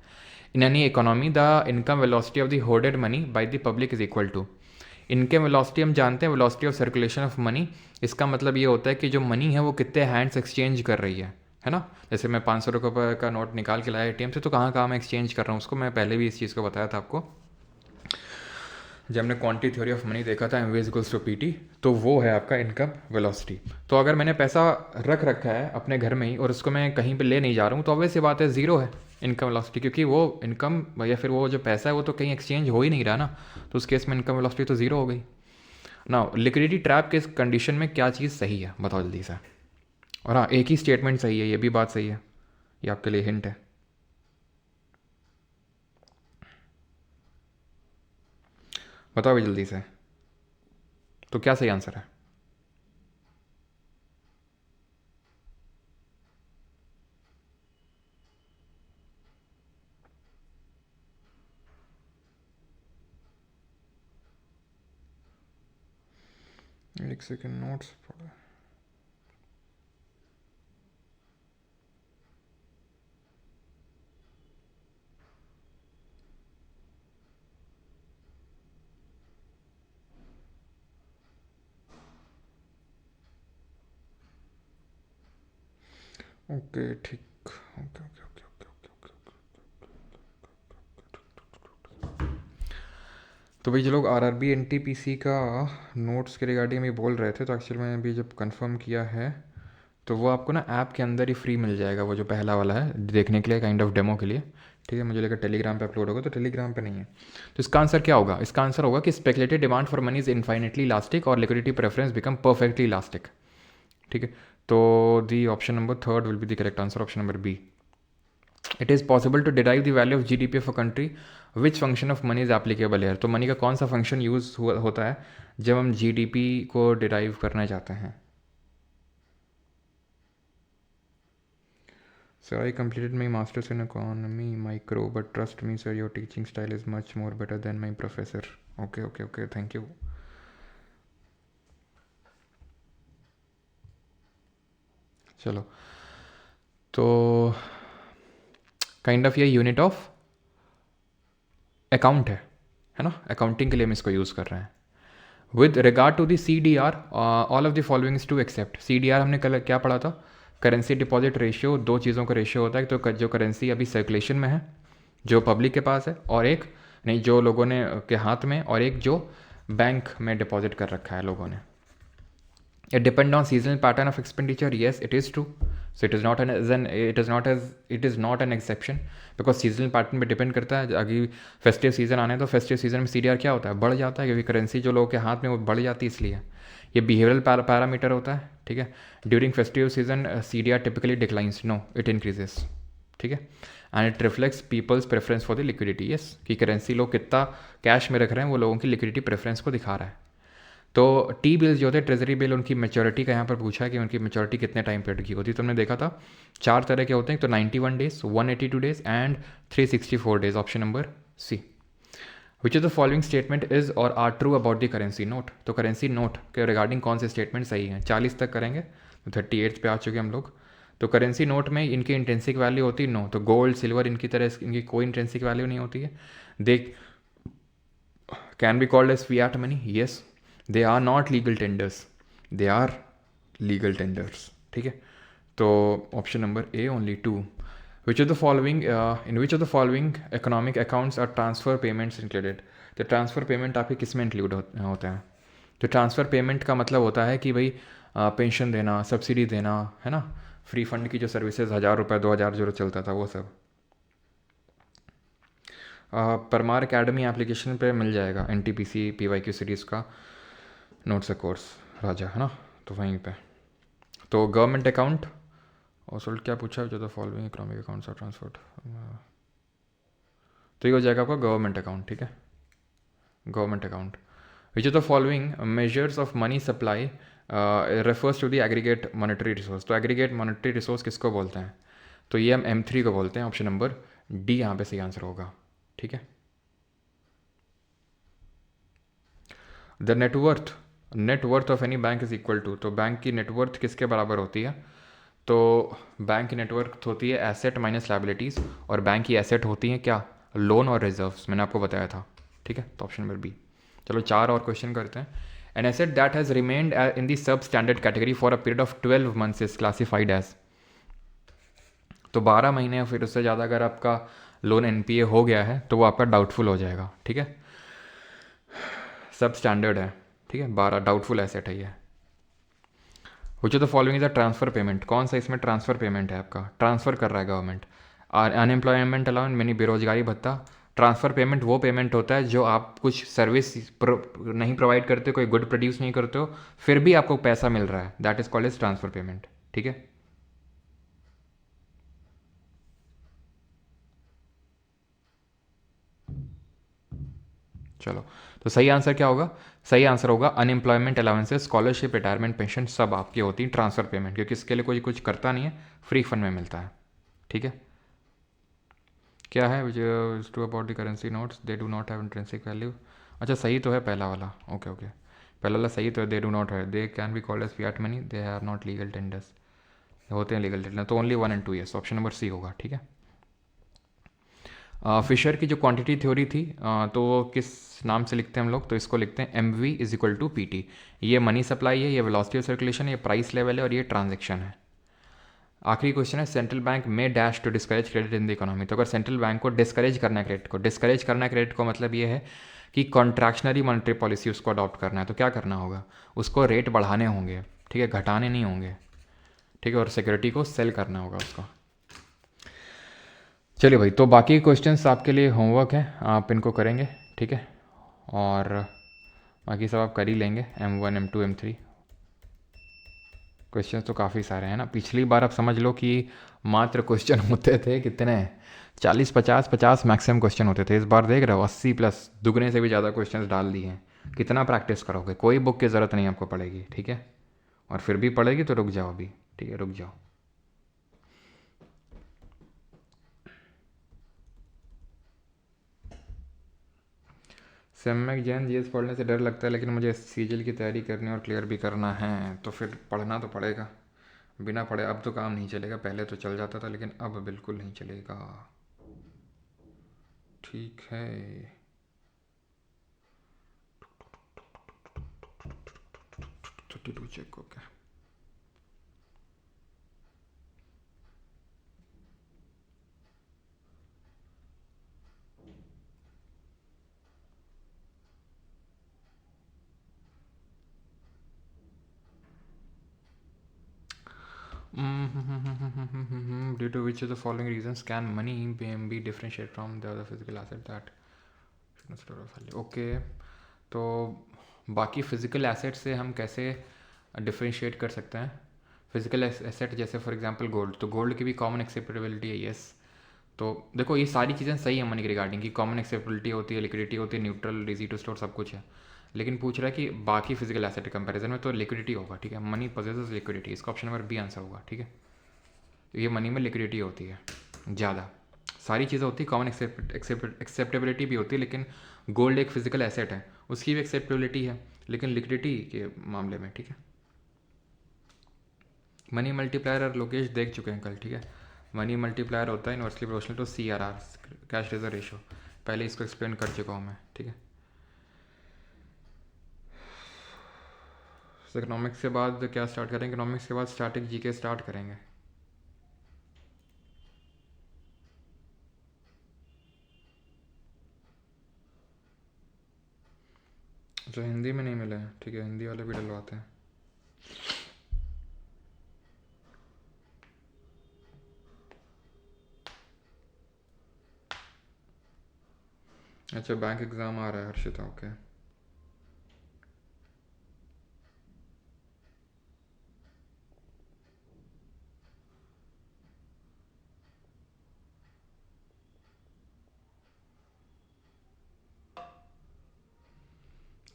In any economy the income velocity of the hoarded money by the public is equal to. Income velocity हम जानते हैं, velocity of circulation of money. इसका मतलब ये होता है कि जो मनी है वो कितने हैंड्स एक्सचेंज कर रही है ना। जैसे मैं 500 रुपये का नोट निकाल के लाया एटीएम से, तो कहाँ कहाँ मैं एक्सचेंज कर रहा हूँ उसको, मैं पहले भी इस चीज़ को बताया था आपको जब हमने क्वांटिटी थ्योरी ऑफ मनी देखा था, MV=PT। तो वो है आपका इनकम वेलोसिटी। तो अगर मैंने पैसा रख रखा है अपने घर में ही और उसको मैं कहीं पे ले नहीं जा रहा हूँ, तो ऑब्वियस सी बात है ज़ीरो है इनकम वेलोसिटी, क्योंकि वो इनकम या फिर वो जो पैसा है वो तो कहीं एक्सचेंज हो ही नहीं रहा ना, तो उस केस में इनकम वेलोसिटी तो ज़ीरो हो गई ना। लिक्विडिटी ट्रैप के कंडीशन में क्या चीज़ सही है बताओ जल्दी से। और हाँ, एक ही स्टेटमेंट सही है, ये भी बात सही है, ये आपके लिए हिंट है। बताओ भी जल्दी से, तो क्या सही आंसर है? एक सेकेंड, नोट्स ओके, ठीक, okay okay okay okay okay okay. तो भाई जो लोग RRB NTPC का नोट्स के रिगार्डिंग अभी बोल रहे थे, तो एक्चुअली मैंने अभी जब कंफर्म किया है तो वो आपको ना ऐप के अंदर ही फ्री मिल जाएगा, वो जो पहला वाला है देखने के लिए, काइंड ऑफ डेमो के लिए। ठीक है, मुझे लगा टेलीग्राम पे अपलोड होगा, तो टेलीग्राम पे नहीं है। तो इसका आंसर क्या होगा? इसका आंसर होगा कि speculated demand for money is infinitely elastic और liquidity preference become perfectly elastic. ठीक है, तो the option number third will be the correct answer, option number B. It is possible to derive the value of GDP of a country which function of money is applicable है। तो money का कौन सा function use होता है जब हम GDP को डिराइव करना चाहते हैं? Sir, I completed my master's in economy micro, but trust me, sir, your teaching style is much more better than my professor. Okay, okay, okay. Thank you. चलो, तो काइंड ऑफ ये unit of account है ना, accounting के लिए हम इसको use कर रहे हैं। With regard to the CDR, all of the following is to accept. CDR हमने कल क्या पढ़ा था? करेंसी डिपॉजिट रेशियो, दो चीज़ों का रेशियो होता है, तो जो करेंसी अभी सर्कुलेशन में है, जो पब्लिक के पास है, और एक नहीं जो लोगों ने के हाथ में, और एक जो बैंक में डिपॉजिट कर रखा है लोगों ने। It depend on seasonal pattern of expenditure, yes it is true. So it is not an it is not an exception, because seasonal pattern पे डिपेंड करता है। अभी फेस्टिव सीजन आने तो फेस्टिव सीजन में CDR क्या होता है, बढ़ जाता है, क्योंकि करेंसी जो लोगों के हाथ में वो बढ़ जाती है, इसलिए ये बिहेवियरल पैरामीटर होता है। ठीक है, during festive season CDR typically declines, no it increases. ठीक है, and it reflects people's preference for the liquidity. Yes, कि करेंसी लोग कितना कैश में रख रहे हैं, वो लोगों की लिक्विडिटी प्रेफरेंस को दिखा रहा है। तो टी बिल्स जो होते हैं, ट्रेजरी बिल, उनकी मेच्योरिटी का यहाँ पर पूछा है कि उनकी मेच्योरिटी कितने टाइम पीरियड की होती है। तो हमने देखा था 4 तरह के होते हैं, तो 91 days, 182 days and 364 days, option number C. Which of the following statement is और are true about the currency note. तो करेंसी नोट के रिगार्डिंग कौन से स्टेटमेंट सही हैं? 40 तक करेंगे, तो 38 पे आ चुके हम लोग। तो करेंसी नोट में इनकी इंट्रेंसिक वैल्यू होती है नो, तो गोल्ड सिल्वर इनकी तरह इनकी कोई इंट्रेंसिक वैल्यू नहीं होती है। They can be called as fiat money, yes. They are not legal tenders, they are legal tenders. ठीक है, तो option number A only 2। Which of the following in which of the following economic accounts are transfer payments included. तो transfer payment आपके किस में include होता है? तो ट्रांसफ़र पेमेंट का मतलब होता है कि भाई पेंशन देना, सब्सिडी देना, है ना, फ्री फंड की जो सर्विसेज 1000 रुपये 2000 जो चलता था वो सब। परमार अकेडमी एप्लीकेशन पे मिल जाएगा NTPC PYQ सीरीज़ का नोट्स का कोर्स राजा, है ना, तो वहीं पे। तो गवर्नमेंट अकाउंट और सोल्ट क्या पूछा है, जो the following economic accounts are transferred, तो ये हो जाएगा आपका गवर्नमेंट अकाउंट। ठीक है, government account. Which of the following measures of money supply refers to the aggregate monetary resource. तो एग्रीगेट मॉनेटरी रिसोर्स किसको बोलते हैं? तो ये हम M3 को बोलते हैं, ऑप्शन नंबर डी यहाँ पे सही आंसर होगा। ठीक है, the net worth of any bank is equal to. तो बैंक की नेटवर्थ किसके बराबर होती है? तो बैंक की नेटवर्थ होती है एसेट माइनस लाइबिलिटीज़, और बैंक की एसेट होती हैं क्या? लोन और रिजर्व्स, मैंने आपको बताया था। ठीक है, तो ऑप्शन नंबर बी। चलो 4 और क्वेश्चन करते हैं। An asset that has remained in the substandard category for a period of 12 months is classified as. तो 12 महीने या फिर उससे ज़्यादा अगर आपका लोन NPA हो गया है तो वो आपका डाउटफुल हो जाएगा। ठीक है, सब स्टैंडर्ड है। ठीक है, 12 डाउटफुल एसेट है ये। विच of the following is a transfer payment. कौन सा इसमें ट्रांसफर पेमेंट है? आपका ट्रांसफर कर रहा है गवर्नमेंट। अनएम्प्लॉयमेंट अलाउंस यानी बेरोजगारी भत्ता। ट्रांसफर पेमेंट वो पेमेंट होता है जो आप कुछ सर्विस नहीं प्रोवाइड करते, कोई गुड प्रोड्यूस नहीं करते हो, फिर भी आपको पैसा मिल रहा है, that is called as transfer payment. ठीक है, चलो, तो सही आंसर क्या होगा? सही आंसर होगा unemployment allowances, scholarship, retirement pension सब आपकी होती है ट्रांसफर पेमेंट, क्योंकि इसके लिए कोई कुछ करता नहीं है, फ्री फंड में मिलता है। ठीक है, क्या है which is true about the currency notes, they do not have intrinsic value. अच्छा, सही तो है पहला वाला, ओके ओके, पहला वाला सही तो है, दे डू नॉट है, they can be called as fiat money, they are not legal tenders, होते हैं लीगल टेंडर, तो only 1 and 2, yes, option number C होगा। ठीक है, फिशर की जो क्वांटिटी थ्योरी थी तो वो किस नाम से लिखते हैं हम लोग? तो इसको लिखते हैं MV is equal to PT। ये मनी सप्लाई है, ये वेलोसिटी ऑफ सर्कुलेशन है, ये प्राइस लेवल है, और ये ट्रांजेक्शन है। आखिरी क्वेश्चन है, सेंट्रल बैंक में dash to discourage credit in the economy. तो अगर सेंट्रल बैंक को डिस्करेज करना है क्रेडिट को, डिस्करेज करना है क्रेडिट को मतलब ये है कि कॉन्ट्रैक्शनरी मॉनेटरी पॉलिसी उसको अडॉप्ट करना है, तो क्या करना होगा? उसको रेट बढ़ाने होंगे, ठीक है, घटाने नहीं होंगे। ठीक है, और सिक्योरिटी को सेल करना होगा उसको। चलिए भाई, तो बाकी क्वेश्चंस आपके लिए होमवर्क है, आप इनको करेंगे। ठीक है, और बाकी सब आप कर ही लेंगे, M1 M2 M3 क्वेश्चंस तो काफ़ी सारे हैं ना। पिछली बार आप समझ लो कि मात्र क्वेश्चन होते थे कितने, 40 50 मैक्सिमम क्वेश्चन होते थे। इस बार देख रहे हो 80+, दुगने से भी ज़्यादा क्वेश्चंस डाल दिए हैं। कितना प्रैक्टिस करोगे? कोई बुक की ज़रूरत नहीं आपको पड़ेगी। ठीक है, और फिर भी पड़ेगी तो रुक जाओ अभी। ठीक है, रुक जाओ। सम्यक जैन जीएस पढ़ने से डर लगता है, लेकिन मुझे CGL की तैयारी करनी और क्लियर भी करना है, तो फिर पढ़ना तो पड़ेगा। बिना पढ़े अब तो काम नहीं चलेगा, पहले तो चल जाता था लेकिन अब बिल्कुल नहीं चलेगा। ठीक है, 32 check, okay. Due to which the following reasons can money be differentiate from the other physical asset that okay. तो बाकी फिजिकल एसेट से हम कैसे डिफरेंशिएट कर सकते हैं? फिजिकल एसेट जैसे फॉर एग्जांपल गोल्ड, तो गोल्ड की भी कॉमन एक्सेप्टेबिलिटी है, यस। तो देखो ये सारी चीज़ें सही है मनी के रिगार्डिंग, की कॉमन एक्सेप्टेबिलिटी होती है, लिक्विडिटी होती है, न्यूट्रल, इजी टू स्टोर, सब कुछ है। लेकिन पूछ रहा है कि बाकी फिजिकल एसेट कंपैरिजन में, तो लिक्विडिटी होगा, ठीक है। मनी पोजेसेस लिक्विडिटी, इसका ऑप्शन नंबर बी आंसर होगा, ठीक है। तो ये मनी में लिक्विडिटी होती है ज़्यादा। सारी चीज़ें होती है, कॉमन एक्सेप्टेबिलिटी भी होती है, लेकिन गोल्ड एक फिजिकल एसेट है, उसकी भी एक्सेप्टेबिलिटी है, लेकिन लिक्विडिटी के मामले में, ठीक है। मनी मल्टीप्लायर और लोकेश देख चुके हैं कल, ठीक है। मनी मल्टीप्लायर होता है inversely proportional to CRR, cash reserve ratio. पहले इसको एक्सप्लेन कर चुका हूँ मैं, ठीक है। इकोनॉमिक्स के बाद क्या स्टार्ट करेंगे? इकोनॉमिक्स के बाद स्टैटिक जीके स्टार्ट करेंगे। जो हिंदी में नहीं मिले हैं, ठीक है, हिंदी वाले भी डलवाते हैं। अच्छा, बैंक एग्ज़ाम आ रहा है हर्षिता, ओके।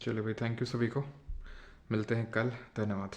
चलो भाई, थैंक यू सभी को, मिलते हैं कल, धन्यवाद।